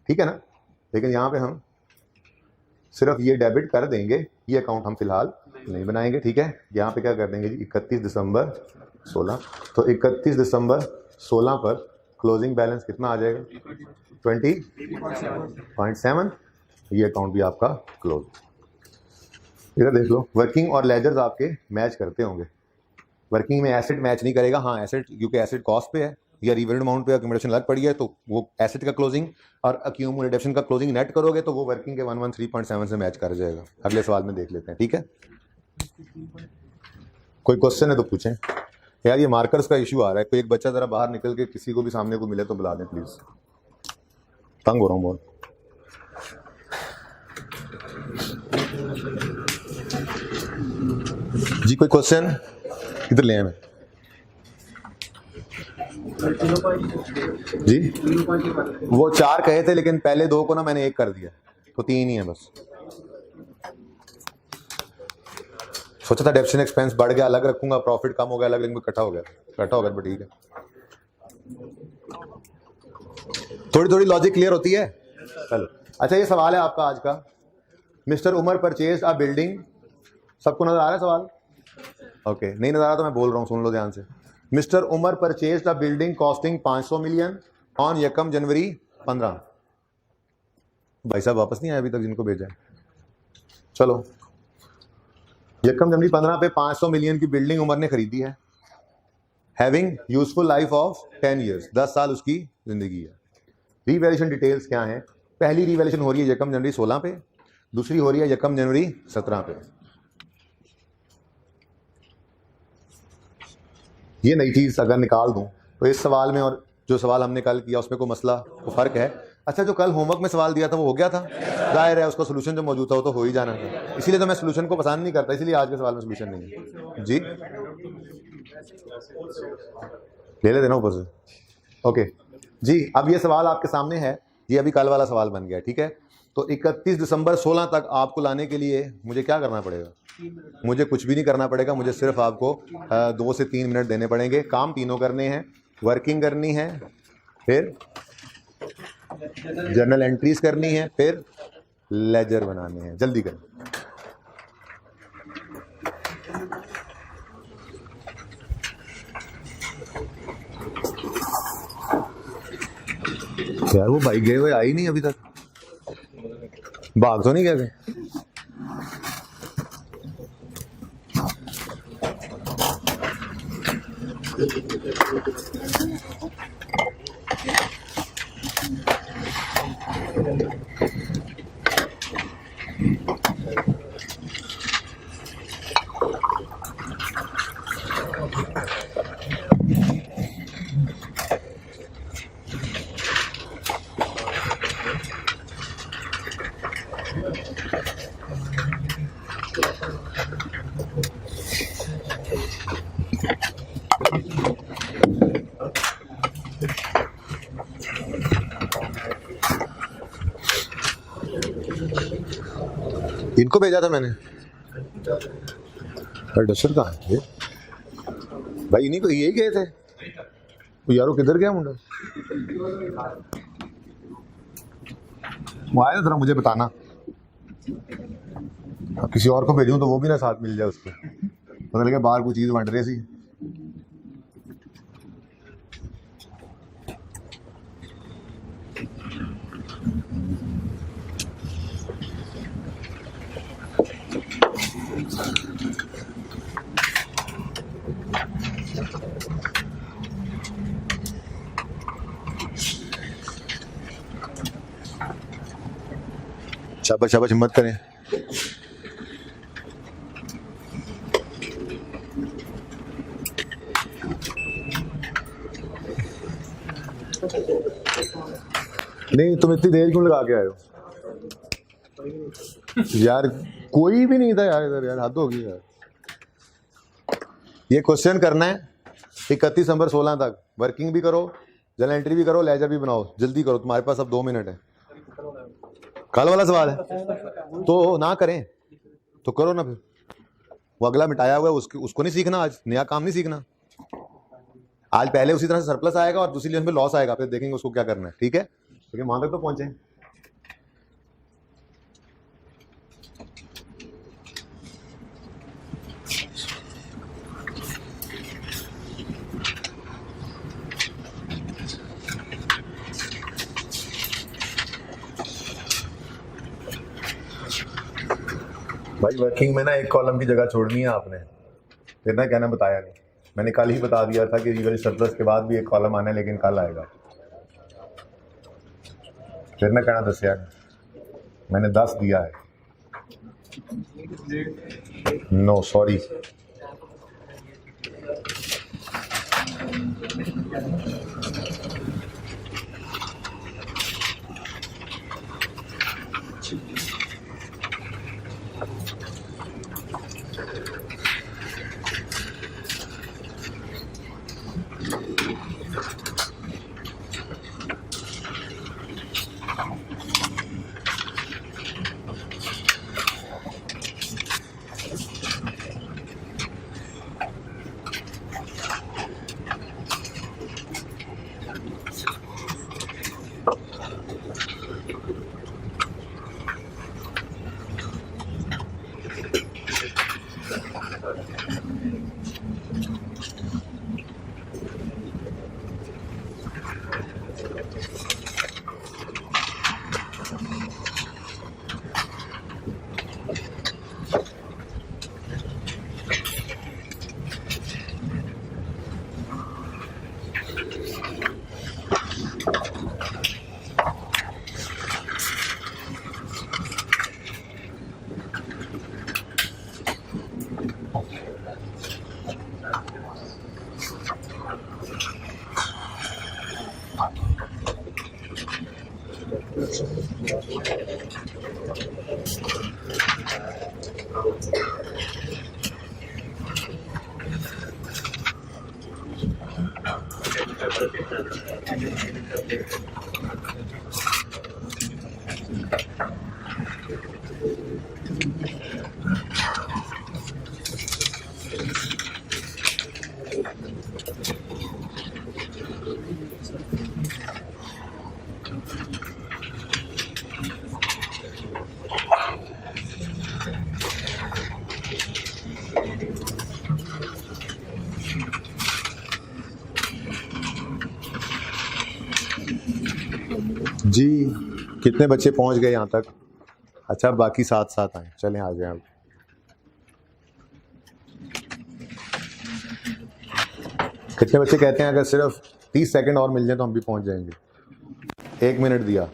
ठीक है ना, लेकिन यहाँ पे हम सिर्फ ये डेबिट कर देंगे, ये अकाउंट हम फिलहाल नहीं बनाएंगे, ठीक है। यहाँ पे क्या कर देंगे जी, 31 दिसंबर 16, तो 31 दिसंबर 16 पर क्लोजिंग बैलेंस कितना आ जाएगा, 20.7, ये अकाउंट भी आपका क्लोज। इधर देख लो, वर्किंग और लेजर्स आपके मैच करते होंगे। वर्किंग में एसेट मैच नहीं करेगा, हाँ एसेट, क्योंकि एसेट कॉस्ट पे है या रिवेन्यू अमाउंट पे अक्यूमुलेशन लग पड़ी है, तो वो एसेट का क्लोजिंग और अक्यूमुलेशन का क्लोजिंग नेट करोगे तो वो वर्किंग के 113.7 से मैच कर जाएगा। अगले सवाल में देख लेते हैं, ठीक है। कोई क्वेश्चन है तो पूछें यार। ये मार्कर्स का इशू आ रहा है, कोई एक बच्चा जरा बाहर निकल के किसी को भी सामने को मिले तो बुला दें प्लीज, तंग हो रहा हूँ बहुत। जी कोई क्वेश्चन, किधर ले आए मैं जी, वो 4 कहे थे लेकिन पहले 2 को ना मैंने 1 कर दिया, तो 3 ही है बस। सोचा था डेप्शन एक्सपेंस बढ़ गया अलग रखूंगा, प्रॉफिट कम हो गया अलग रखूंगा, इकट्ठा हो गया, बट ठीक है। थोड़ी थोड़ी लॉजिक क्लियर होती है, चलो। अच्छा ये सवाल है आपका आज का, mister Umar purchase a building, सबको नजर आ रहा है सवाल? ओके, नहीं नजर आ रहा तो मैं बोल रहा हूँ, सुन लो ध्यान से। Mister Umar purchase a building costing 500 million on यकम जनवरी 15। भाई साहब वापस नहीं आए अभी तक जिनको भेजा है। चलो, यकम जनवरी 15 पे 500 मिलियन की बिल्डिंग उमर ने खरीदी है, having useful life of 10 years, 10 साल उसकी जिंदगी है। रीवैल्यूएशन डिटेल्स क्या है, पहली रीवैल्यूएशन हो रही है यकम जनवरी 16 पे, दूसरी हो रही है यकम जनवरी 17 पे। ये नई चीज अगर निकाल दूं तो इस सवाल में और जो सवाल हमने कल किया उसमें कोई मसला, कोई फर्क है? अच्छा, जो कल होमवर्क में सवाल दिया था वो हो गया था, जाहिर है उसका सोल्यूशन जो मौजूद था वो तो हो ही जाना था, इसीलिए तो मैं सोल्यूशन को पसंद नहीं करता, इसीलिए आज के सवाल में सोल्यूशन नहीं है। जी ले लेते ना ऊपर से। ओके जी, अब ये सवाल आपके सामने है, ये अभी कल वाला सवाल बन गया, ठीक है। तो 31 दिसंबर 16 तक आपको लाने के लिए मुझे क्या करना पड़ेगा? मुझे कुछ भी नहीं करना पड़ेगा, मुझे सिर्फ आपको 2 से 3 मिनट देने पड़ेंगे। काम तीनों करने हैं, वर्किंग करनी है, फिर जर्नल एंट्रीज करनी है, फिर लेजर बनाने हैं। जल्दी करें। यार वो भाई गए हुए आई नहीं अभी तक, भाग तो नहीं गए? इनको भेजा था मैंने, डस्टर कहाँ है ये? भाई इन्हीं को, यही गए थे वो यारो, किधर गया मुंडा? वो आया जरा मुझे बताना, अब किसी और को भेजूं तो वो भी ना साथ मिल जाए उसको, पता लगे बाहर कोई चीज बंट रही सी। शाबाश शाबाश, हिम्मत करें। नहीं तुम इतनी देर क्यों लगा के आए हो? यार कोई भी नहीं था यार इधर, यार हद होगी यार। ये क्वेश्चन करना है 31 नवंबर 16 तक, वर्किंग भी करो, जर्नल एंट्री भी करो, लेजर भी बनाओ, जल्दी करो, तुम्हारे पास अब 2 मिनट है। कल वाला सवाल है तो ना करें तो करो ना, फिर वो अगला मिटाया हुआ है उसको नहीं सीखना, आज नया काम नहीं सीखना। आज पहले उसी तरह से सरप्लस आएगा और दूसरी लेन पे लॉस आएगा, फिर देखेंगे उसको क्या करना है, ठीक है? क्योंकि वहां तक तो पहुंचे। भाई वर्किंग में ना एक कॉलम की जगह छोड़नी है आपने, फिर ना कहना बताया नहीं। मैंने कल ही बता दिया था कि रिवर्स सरप्लस के बाद भी एक कॉलम आना है, लेकिन कल आएगा। फिर ना कहना 10 यार, मैंने 10 दिया है। नो सॉरी, जी कितने बच्चे पहुंच गए यहाँ तक? अच्छा बाकी साथ साथ आए, चलें आ जाए आप। कितने बच्चे कहते हैं अगर सिर्फ 30 सेकंड और मिल जाए तो हम भी पहुंच जाएंगे? 1 मिनट दिया।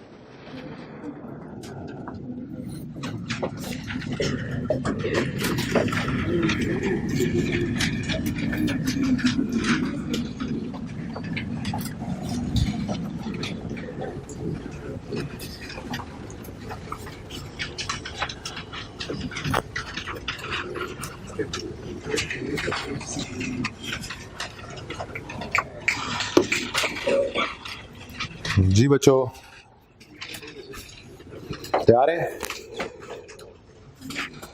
जी बच्चों तैयार हैं?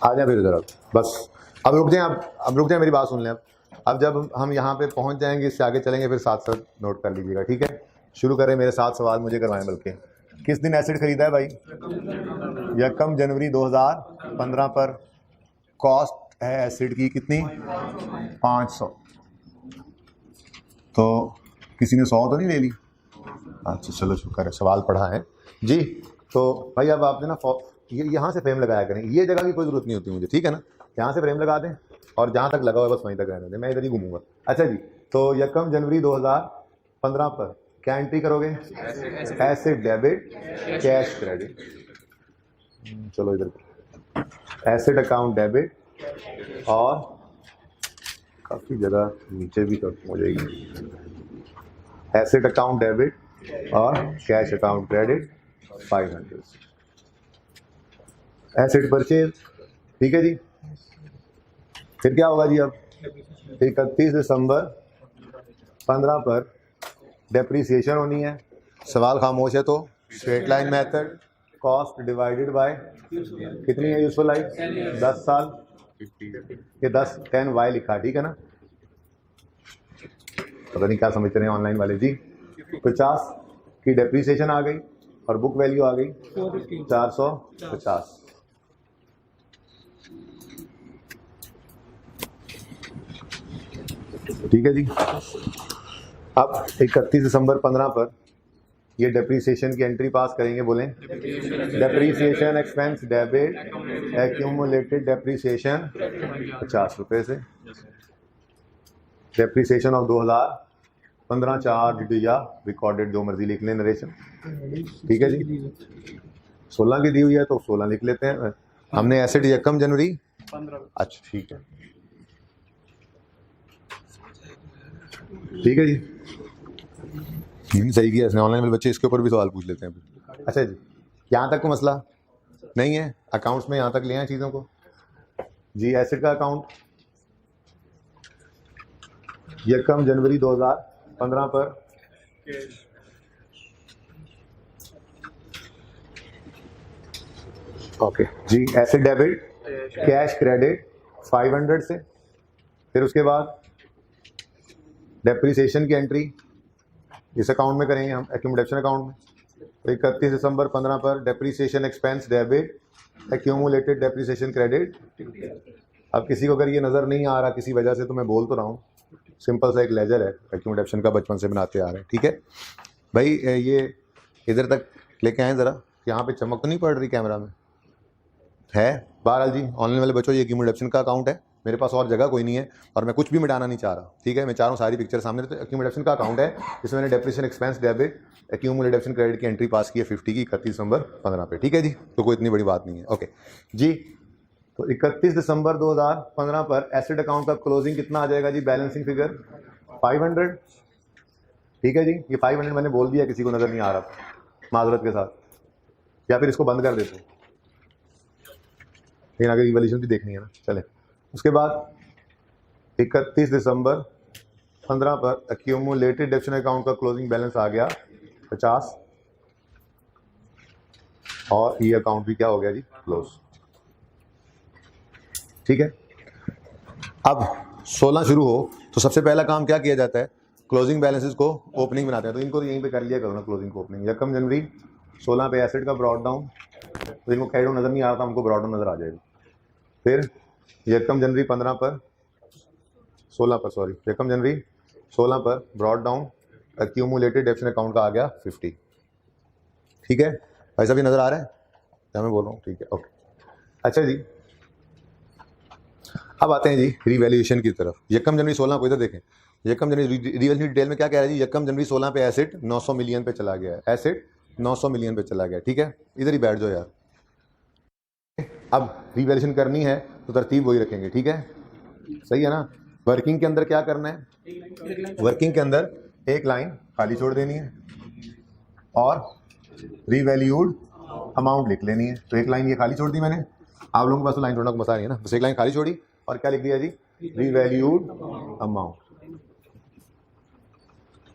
आ जाए फिर इधर। बस अब रुक जाएं, अब रुक जाएं, मेरी बात सुन लें। अब जब हम यहाँ पे पहुँच जाएंगे, इससे आगे चलेंगे, फिर साथ साथ नोट कर लीजिएगा, ठीक है? शुरू करें, मेरे 7 सवाल मुझे करवाएं। बल्कि किस दिन एसिड खरीदा है भाई? 1 जनवरी 2015 पर। कॉस्ट है एसिड की कितनी? 500। तो किसी ने 100 तो नहीं ले ली? अच्छा चलो शुक्र है, सवाल पढ़ा है जी। तो भाई अब आपने ना ये यहाँ से फ्रेम लगाया करें, ये जगह की कोई ज़रूरत नहीं होती मुझे, ठीक है ना? यहाँ से फ्रेम लगा दें और जहाँ तक लगा हुआ बस वहीं तक रहने दें, मैं इधर ही घूमूंगा। अच्छा जी, तो 1 जनवरी 2015 पर क्या एंट्री करोगे? Acid debit, cash credit. चलो इधर एसिड अकाउंट डेबिट, और काफ़ी जगह नीचे भी हो जाएगी। एसिड अकाउंट डेबिट और cash account credit 500। Asset purchase, ठीक है जी। फिर क्या होगा जी, अब 31 दिसंबर 15 पर डेप्रीसिएशन होनी है। सवाल खामोश है तो straight line method, cost divided by कितनी है यूजफुल लाइफ, 10 साल, ये 10 वाई लिखा, ठीक है ना। पता नहीं क्या समझते रहे ऑनलाइन वाले जी। 50 की डेप्रीसिएशन आ गई और बुक वैल्यू आ गई 450। ठीक है जी। अब 31 दिसंबर 15 पर ये डेप्रीसिएशन की एंट्री पास करेंगे, बोलें depreciation expense debit accumulated depreciation 50 रुपये से, डेप्रीसिएशन ऑफ 2015 चार्ज या रिकॉर्डेड, जो मर्जी लिख लें नरेशन, ठीक है जी। 16 की दी हुई है तो 16 लिख लेते हैं। हमने एसेट यकम जनवरी 15, अच्छा ठीक है, ठीक है जी। सही किया इसने, ऑनलाइन वाले बच्चे इसके ऊपर भी सवाल पूछ लेते हैं। अच्छा जी, यहाँ तक को मसला नहीं है, अकाउंट्स में यहाँ तक ले आए चीज़ों को जी। एसेट का अकाउंट यकम जनवरी 2015 पर ओके जी। एसेट डेबिट कैश क्रेडिट 500 से, फिर उसके बाद डेप्रीसिएशन की एंट्री इस अकाउंट में करेंगे हम, एक्यूमुलेशन अकाउंट में। तो 31 दिसंबर 15 पर depreciation expense debit accumulated depreciation credit. अब किसी को अगर ये नज़र नहीं आ रहा किसी वजह से तो मैं बोल तो रहा हूँ, सिंपल सा एक लेजर है एक्यूमुलेशन का, बचपन से बनाते आ रहे हैं, ठीक है भाई। ये इधर तक लेके आए ज़रा, यहाँ पे चमक तो नहीं पड़ रही कैमरा में है। बहरहाल जी ऑनलाइन वाले बच्चों, ये एक्यूमुलेशन का अकाउंट है, मेरे पास और जगह कोई नहीं है और मैं कुछ भी मिटाना नहीं चाह रहा, ठीक है। मैं चाह रहा हूँ सारी पिक्चर सामने। तो एक्यूमुलेशन का अकाउंट है जिसमें मैंने depreciation expense debit accumulated depreciation credit की एंट्री पास की है 50 की 31 दिसंबर 15 पे, ठीक है जी। तो कोई इतनी बड़ी बात नहीं है, ओके जी। तो 31 दिसंबर 2015 पर एसेट अकाउंट का क्लोजिंग कितना आ जाएगा जी, बैलेंसिंग फिगर 500, ठीक है जी। ये 500 मैंने बोल दिया, किसी को नज़र नहीं आ रहा माजरत के साथ, या फिर इसको बंद कर देते, लेकिन आगे रिवॉल्यूशन भी देखनी है ना, चले। उसके बाद 31 दिसंबर 15 पर एक्यूमुलेटेड डेप्रीसिएशन अकाउंट का क्लोजिंग बैलेंस आ गया 50 और ये अकाउंट भी क्या हो गया जी, क्लोज, ठीक है। अब 16 शुरू हो तो सबसे पहला काम क्या किया जाता है, क्लोजिंग बैलेंसेस को ओपनिंग बनाते हैं। तो इनको यहीं पे कर लिया करो ना, क्लोजिंग को ओपनिंग। यकम जनवरी 16 पे एसेट का ब्रॉड डाउन, तो इनको कैड डाउन नजर नहीं आ रहा था, हमको ब्रॉड डाउन नजर आ जाएगा। फिर यकम जनवरी 15 पर 16 पर सॉरी यकम जनवरी 16 पर brought down accumulated depreciation account का आ गया 50, ठीक है। ऐसा भी नजर आ रहा है क्या मैं बोल रहा हूँ, ठीक है ओके। अच्छा जी, अब आते हैं जी रिवैल्यूएशन की तरफ। यकम जनवरी 16 को इधर देखें, यकम जनवरी रिवैल्यूएशन डिटेल में क्या कह रहा है जी। यकम जनवरी 16 पे एसेट 900 मिलियन पे चला गया है, एसेट 900 मिलियन पे चला गया, ठीक है। इधर ही बैठ जाओ यार। अब रिवैल्यूएशन करनी है तो तरतीब वही रखेंगे, ठीक है, सही है ना। वर्किंग के अंदर क्या करना है, वर्किंग के अंदर एक लाइन खाली छोड़ देनी है और रीवैल्यूड अमाउंट लिख लेनी है। तो एक लाइन ये खाली छोड़ दी मैंने, आप लोगों के पास तो लाइन छोड़ना को मसा नहीं है ना, बस एक लाइन खाली छोड़ी और क्या लिख दिया जी, रीवैल्यूड अमाउंट।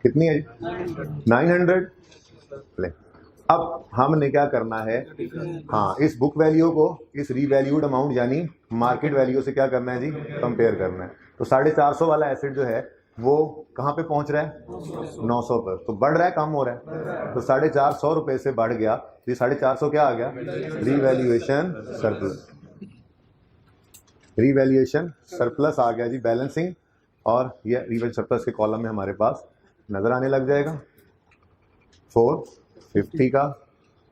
कितनी है जी, 900। ले अब हमने क्या करना है, हाँ इस बुक वैल्यू को इस रीवैल्यूड अमाउंट यानी मार्केट वैल्यू से क्या करना है जी, कंपेयर करना है। तो 450 वाला एसेट जो है वो कहाँ पे पहुंच रहा है, 900 पर। तो बढ़ रहा है कम हो रहा है, तो 450 रुपए से बढ़ गया, ये 450 क्या आ गया, रीवैल्यूएशन सरप्लस, रीवैल्यूएशन सरप्लस आ गया जी बैलेंसिंग। और ये रीवैल्यूएशन सरप्लस के कॉलम में हमारे पास नजर आने लग जाएगा 450 का,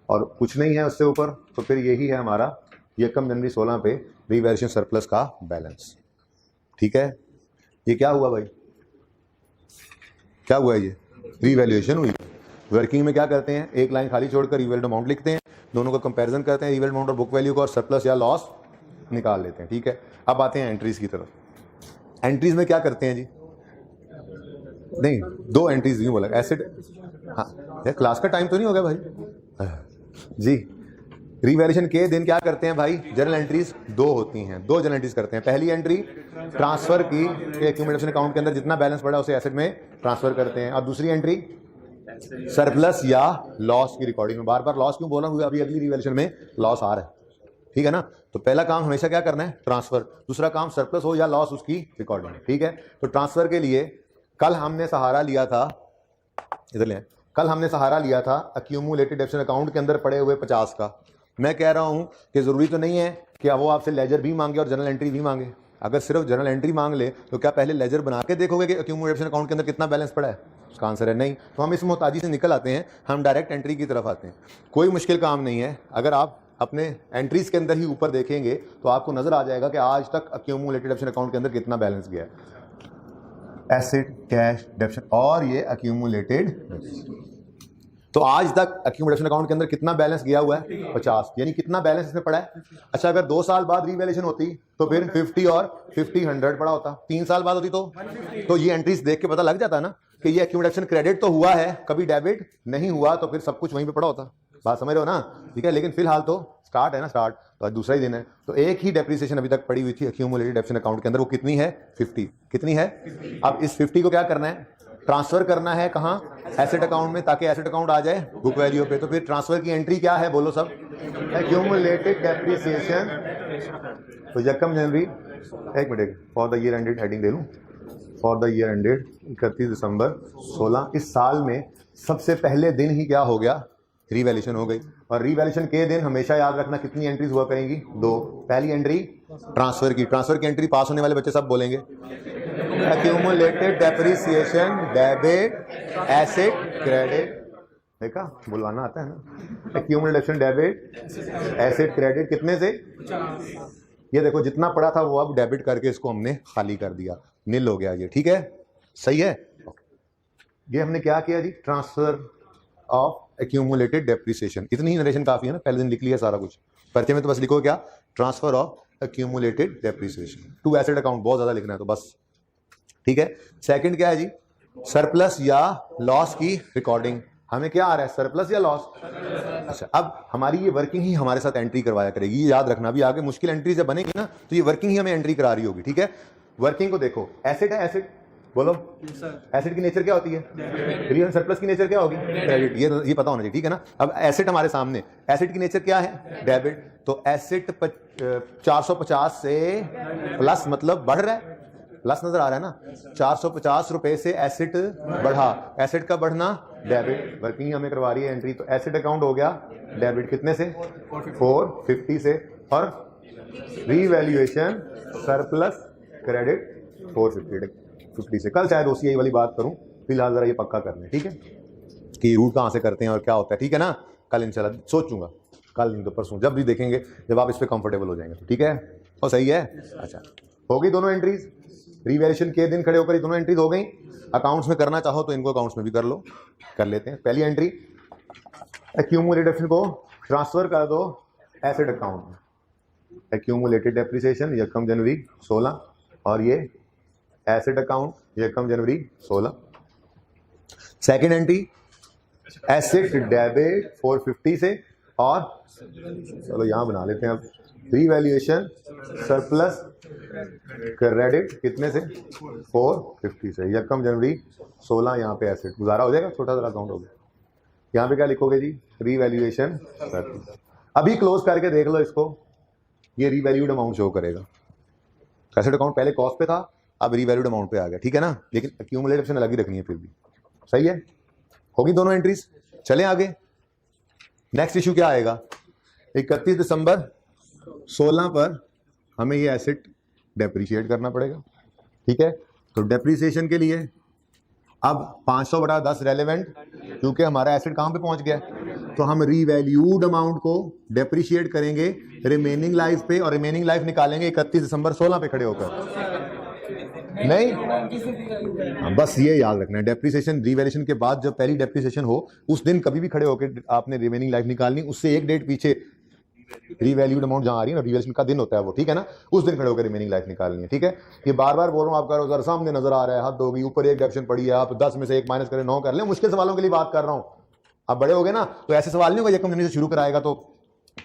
और कुछ नहीं है उससे ऊपर। तो फिर यही है हमारा यकम जनवरी 16 पे रीवैल्यूएशन सरप्लस का बैलेंस, ठीक है। ये क्या हुआ भाई, क्या हुआ है, ये रीवैल्यूएशन हुई। वर्किंग में क्या करते हैं, एक लाइन खाली छोड़कर रीवैल्यूड अमाउंट लिखते हैं, दोनों का कंपैरिजन करते हैं, रीवैल्यूड अमाउंट और बुक वैल्यू को, और सरप्लस या लॉस निकाल लेते हैं, ठीक है। अब आते हैं एंट्रीज की तरफ। एंट्रीज में क्या करते हैं जी, नहीं दो एंट्रीज नहीं बोला एसेट, हाँ यार क्लास का टाइम तो नहीं हो गया भाई जी। रिवैल्यूएशन के दिन क्या करते हैं भाई, जर्नल एंट्रीज दो होती हैं, दो जर्नल एंट्रीज करते हैं। पहली एंट्री ट्रांसफर की, एक्यूमुलेशन अकाउंट के अंदर जितना बैलेंस पड़ा उसे एसेट में ट्रांसफर करते हैं, और दूसरी एंट्री सरप्लस या लॉस की रिकॉर्डिंग में। बार बार लॉस क्यों बोला हुआ, अभी अगली रिवैल्यूएशन में लॉस आ रहा है, ठीक है ना। तो पहला काम हमेशा क्या करना है, ट्रांसफर, दूसरा काम सरप्लस हो या लॉस उसकी रिकॉर्डिंग, ठीक है। तो ट्रांसफर के लिए कल हमने सहारा लिया था, इधर ले, कल हमने सहारा लिया था एक्यूमुलेटेड डेप्ट अकाउंट के अंदर पड़े हुए 50 का। मैं कह रहा हूं कि जरूरी तो नहीं है कि वो आपसे लेजर भी मांगे और जर्नल एंट्री भी मांगे। अगर सिर्फ जर्नल एंट्री मांग ले तो क्या पहले लेजर बना के देखोगे कि एक्यूमुलेशन अकाउंट के अंदर कितना बैलेंस पड़ा है? उसका आंसर है नहीं। तो हम इस मोहताजी से निकल आते हैं, हम डायरेक्ट एंट्री की तरफ आते हैं। कोई मुश्किल काम नहीं है, अगर आप अपने एंट्रीज के अंदर ही ऊपर देखेंगे तो आपको नजर आ जाएगा कि आज तक एक्यूमुलेटेड डेप्ट अकाउंट के अंदर कितना बैलेंस गया है, एसेट, कैश, डेप्ट और ये एक्यूमुलेटेड। तो आज तक एक्यूमुलेशन अकाउंट के अंदर कितना बैलेंस गया हुआ है, 50, यानी कितना बैलेंस इसमें पड़ा है। अच्छा, अगर 2 साल बाद रिवैल्यूएशन होती तो फिर 50 और 50 100 पड़ा होता, 3 साल बाद होती तो ये एंट्रीज देख के पता लग जाता ना कि ये एक्यूमुलेशन क्रेडिट तो हुआ है, कभी डेबिट नहीं हुआ, तो फिर सब कुछ वहीं पे पड़ा होता। बात समझ रहे हो ना, ठीक है। लेकिन फिलहाल तो स्टार्ट है ना, स्टार्ट तो आज दूसरा ही दिन है, तो एक ही डेप्रिसिएशन अभी तक पड़ी हुई थी एक्यूमुलेटेड डेप्ट अकाउंट के अंदर, वो कितनी है, 50। कितनी है? अब इस 50 को क्या करना है, ट्रांसफर करना है कहाँ, एसेट अकाउंट में, ताकि एसेट अकाउंट आ जाए बुक वैल्यू पे। तो फिर ट्रांसफर की एंट्री क्या है, बोलो सब, एक्यूमुलेटेड डेप्रिसिएशन। तो यकम जनवरी, एक minute, for the year ended heading दे लूँ, फॉर द ईयर एंडेड 31 दिसंबर 16। इस साल में सबसे पहले दिन ही क्या हो गया, रिवैल्यूएशन हो गई। और रिवैल्यूएशन के दिन हमेशा याद रखना कितनी एंट्रीज हुआ करेंगी, 2। पहली एंट्री ट्रांसफर की, ट्रांसफर की एंट्री पास होने वाले बच्चे सब बोलेंगे, accumulated depreciation debit asset credit. देखा, बुलवाना आता है ना, एक्यूमुलेशन डेबिट एसेट क्रेडिट कितने से, ये देखो जितना पड़ा था वो अब डेबिट करके इसको हमने खाली कर दिया, नील हो गया ये, ठीक है, सही है। ये हमने क्या किया जी, ट्रांसफर ऑफ एक्यूमुलेटेड डेप्रिसिएशन। इतनी ही नरेशन काफी है ना, पहले दिन लिख लिया सारा कुछ, पर्चे में तो बस लिखो क्या, transfer of accumulated depreciation to asset account, बहुत ज्यादा लिखना है तो बस, ठीक है। सेकंड क्या है जी, सरप्लस या लॉस की रिकॉर्डिंग। हमें क्या आ रहा है, सरप्लस या लॉस। अच्छा, अब हमारी ये वर्किंग ही हमारे साथ एंट्री करवाया करेगी, ये याद रखना। भी आगे मुश्किल एंट्री जब बनेगी ना तो ये वर्किंग ही हमें एंट्री करा रही होगी, ठीक है। वर्किंग को देखो, एसेट है, एसेट बोलो, एसेट की नेचर क्या होती है, रियल। सरप्लस की नेचर क्या होगी, क्रेडिट। ये पता होना चाहिए, ठीक है ना। अब एसेट हमारे सामने, एसेट की नेचर क्या है, डेबिट। तो एसेट 450 से प्लस मतलब बढ़ रहा है, प्लस नजर आ रहा है ना, 450 रुपए से एसेट बढ़ा, एसेट का बढ़ना डेबिट, वर्किंग हमें करवा रही है एंट्री। तो एसेट अकाउंट हो गया डेबिट कितने से, 450 से, और रीवैल्यूएशन सरप्लस क्रेडिट 450 से। कल शायद OCI वाली बात करूं, फिलहाल जरा ये पक्का करना है, ठीक है, कि रूट कहां से करते हैं और क्या होता है, ठीक है ना। कल इंशाल्लाह सोचूंगा, कल नहीं तो परसों, जब भी देखेंगे, जब आप इस पे कंफर्टेबल हो जाएंगे तो, ठीक है, और सही है। अच्छा, होगी दोनों एंट्रीज, रिवैल्यूएशन के दिन खड़े होकर दोनों एंट्रीज हो गई। अकाउंट्स में करना चाहो तो इनको अकाउंट्स में भी कर लो, कर लेते हैं। पहली एंट्री, एक्यूमुलेटेड को ट्रांसफर कर दो एसेट अकाउंट में, एक्यूमुलेटेड डेप्रिसिएशन यकम जनवरी 16, और ये एसेट अकाउंट यकम जनवरी 16। सेकेंड एंट्री, एसेट डेबिट 450 से, और चलो यहां बना लेते हैं अब, रीवैल्यूएशन सरप्लस क्रेडिट कितने से, 450 से, यकम जनवरी 16। यहाँ पे एसेट गुजारा हो जाएगा, छोटा सा अकाउंट हो गया। यहाँ पे क्या लिखोगे जी, रीवैल्यूएशन सरप्लस। अभी क्लोज करके देख लो इसको, ये रीवैल्यूड अमाउंट शो करेगा। एसेट अकाउंट पहले कॉस्ट पे था, अब रीवैल्यूड अमाउंट पे आ गया, ठीक है ना। लेकिन एक्यूमुलेशन अलग ही रखनी है फिर भी, सही है। होगी दोनों एंट्रीज, चलें आगे। नेक्स्ट इशू क्या आएगा, 31 दिसंबर 16 पर हमें ये एसेट डेप्रिशिएट करना पड़ेगा, ठीक है। तो डेप्रिसिएशन के लिए अब 500/10 रेलेवेंट, क्योंकि हमारा एसेट कहाँ पे पहुंच गया, तो हम रीवैल्यूड अमाउंट को डेप्रिशिएट करेंगे रिमेनिंग लाइफ पे, और रिमेनिंग लाइफ निकालेंगे 31 दिसंबर 16 पे खड़े होकर। नहीं, बस ये याद रखना है, डेप्रिसिएशन रिवैल्यूएशन के बाद जब पहली डेप्रिसिएशन हो उस दिन कभी भी खड़े होकर आपने रिमेनिंग लाइफ निकालनी, उससे एक डेट पीछे रीवैल्यूड अमाउंट जहां आ रही है ना, रिवैल्यूएशन का दिन होता है वो, ठीक है ना, उस दिन खड़े होकर रिमेनिंग लाइफ निकालनी है, ठीक है। ये बार बार बोल रहा हूं, आपका रोजगार सामने नजर आ रहा है, हद होगी, ऊपर एक डेप्शन पड़ी है, आप 10 में से 1 माइनस करें 9 कर लें, मुश्किल सवालों के लिए बात कर रहा हूं। अब बड़े हो गए ना, तो ऐसे सवाल नहीं होगा यकम जनवरी से शुरू कराएगा तो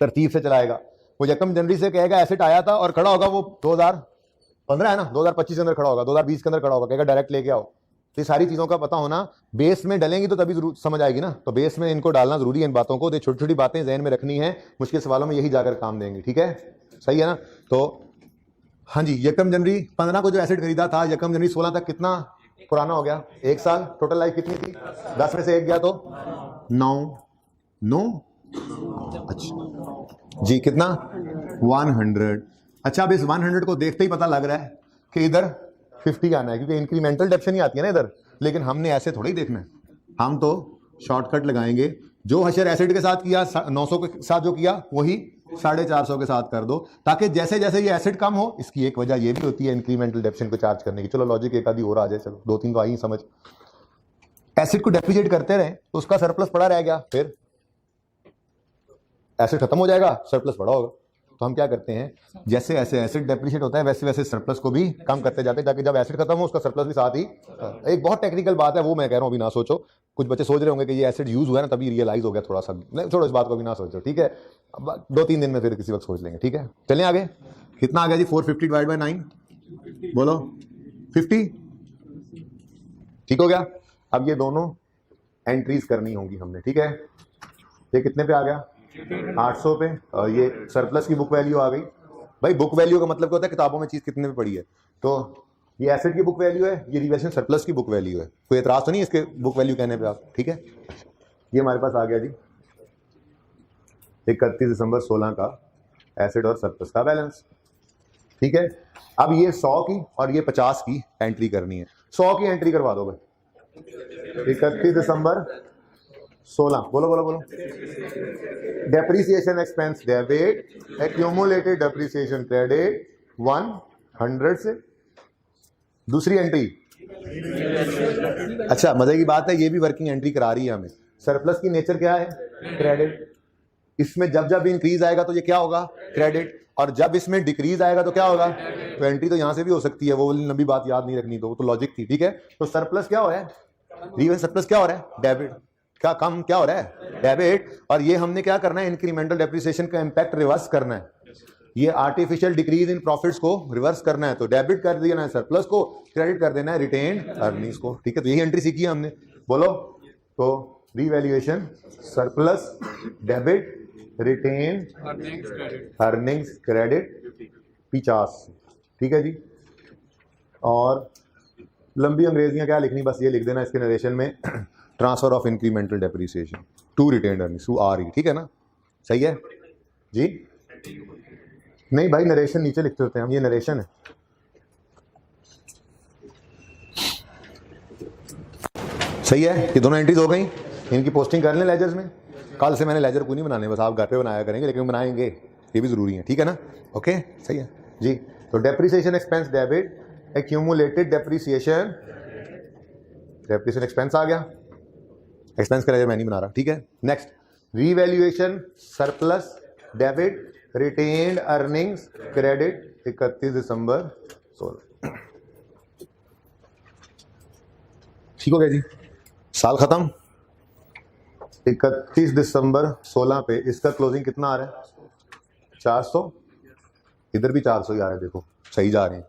तरतीब से चलाएगा। वो यकम जनवरी से कहेगा एसेट आया था और खड़ा होगा वो 2015 है ना, 2025 के अंदर खड़ा होगा, 2020 के अंदर खड़ा होगा, कहेगा डायरेक्ट लेके आओ। तो ये सारी चीज़ों का पता होना, बेस में डलेंगी तो तभी जरूर समझ आएगी ना, तो बेस में इनको डालना जरूरी है इन बातों को। तो छोटी छोटी बातें जहन में रखनी है, मुश्किल सवालों में यही जाकर काम देंगी। ठीक है, सही है ना। तो हाँ जी, यकम जनवरी 15 को जो एसेट खरीदा था, यकम जनवरी 16 तक कितना पुराना हो गया? 1 साल। टोटल लाइफ कितनी थी? 10 में से 1 गया तो 9 अच्छा जी, कितना? 100। अच्छा, अब इस 100 को देखते ही पता लग रहा है कि इधर 50 आना है, क्योंकि इंक्रीमेंटल डेप्थ नहीं आती है ना इधर। लेकिन हमने ऐसे थोड़ा ही देखना है, हम तो शॉर्टकट लगाएंगे। जो हशर एसिड के साथ किया, 900 के साथ जो किया वही 450 के साथ कर दो, ताकि जैसे जैसे ये एसिड कम हो। इसकी एक वजह ये भी होती है इंक्रीमेंटल डेप्थ को चार्ज करने की। चलो लॉजिक एक आधी और आ जाए, चलो 2-3 तो आई समझ। एसिड को डेप्रिशिएट करते रहे तो उसका सरप्लस पड़ा रह गया, फिर एसिड खत्म हो जाएगा, सरप्लस पड़ा होगा। तो हम क्या करते हैं, जैसे ऐसे एसिड डेप्रिशिएट होता है वैसे वैसे सरप्लस को भी कम करते जाते हैं, ताकि जब एसिड खत्म हो उसका सरप्लस भी साथ ही। एक बहुत टेक्निकल बात है, वो मैं कह रहा हूँ अभी ना सोचो। कुछ बच्चे सोच रहे होंगे कि ये एसिड यूज हुआ है ना तभी रियलाइज हो गया थोड़ा सा, नहीं छोड़ो इस बात को भी ना सोचो। ठीक है, 2-3 दिन में फिर किसी वक्त सोच लेंगे। ठीक है, चलें आगे। कितना आ गया जी? 450 डिवाइड बाई 9, बोलो 50। ठीक हो गया। अब ये दोनों एंट्रीज करनी होंगी हमने। ठीक है, ये कितने पे आ गया? 800 पे। और ये सरप्लस की बुक वैल्यू आ गई। भाई बुक वैल्यू का मतलब क्या होता है? किताबों में चीज कितने पे पड़ी है। तो ये एसेट की बुक वैल्यू है, ये रिवैल्यूएशन सरप्लस की बुक वैल्यू है। कोई एतराज तो नहीं इसके बुक वैल्यू कहने पे आप? ठीक है, ये हमारे पास आ गया जी 31 दिसंबर 16 का एसेट और सरप्लस का बैलेंस। ठीक है, अब ये 100 की और ये 50 की एंट्री करनी है। 100 की एंट्री करवा दो भाई। 31 दिसंबर 16, बोलो बोलो बोलो। Depreciation expense debit, accumulated depreciation credit 100 से। दूसरी एंट्री, अच्छा मजे की बात है, ये भी वर्किंग एंट्री करा रही है हमें। सरप्लस की नेचर क्या है? क्रेडिट। इसमें जब जब इंक्रीज आएगा तो ये क्या होगा? क्रेडिट। और जब इसमें डिक्रीज आएगा तो क्या होगा? तो एंट्री तो यहां से भी हो सकती है, वो लंबी बात याद नहीं रखनी, तो वो तो लॉजिक थी। ठीक है, तो सरप्लस क्या हो रहा है? रिवर्स सरप्लस क्या हो रहा है? डेबिट। क्या कम क्या हो रहा है? डेबिट। और ये हमने क्या करना है? इंक्रीमेंटल डेप्रिसिएशन का इंपैक्ट रिवर्स करना है, ये आर्टिफिशियल डिक्रीज इन प्रॉफिट्स को रिवर्स करना है। तो डेबिट कर देना है सरप्लस को, क्रेडिट कर देना है रिटेन्ड अर्निंग्स को। ठीक है, तो यही एंट्री सीखी है हमने, बोलो। तो revaluation surplus debit retain earnings credit 50। ठीक है जी। और लंबी अंग्रेजियां क्या लिखनी, बस ये लिख देना इसके नरेशन में, transfer of incremental depreciation to retained earnings to R E. ठीक है ना, सही है जी। नहीं भाई, नरेशन नीचे लिखते होते हैं हम, ये नरेशन है। सही है, ये दोनों एंट्रीज हो गई, इनकी पोस्टिंग कर लें लेजर्स में। कल से मैंने लेजर को नहीं बनाने, बस आप घर पे बनाया करेंगे, लेकिन बनाएंगे, ये भी जरूरी है। ठीक है ना, ओके सही है जी। तो depreciation expense debit, accumulated depreciation, depreciation expense आ गया, एक्सपेंस का लेजर मैं नहीं बना रहा। ठीक है, next revaluation surplus debit retained earnings credit 31 दिसंबर 16। ठीक हो गया जी, साल खत्म। 31 दिसंबर 16 पे इसका क्लोजिंग कितना आ रहा है? 400। इधर भी 400 ही आ रहा है, देखो सही जा रहे हैं।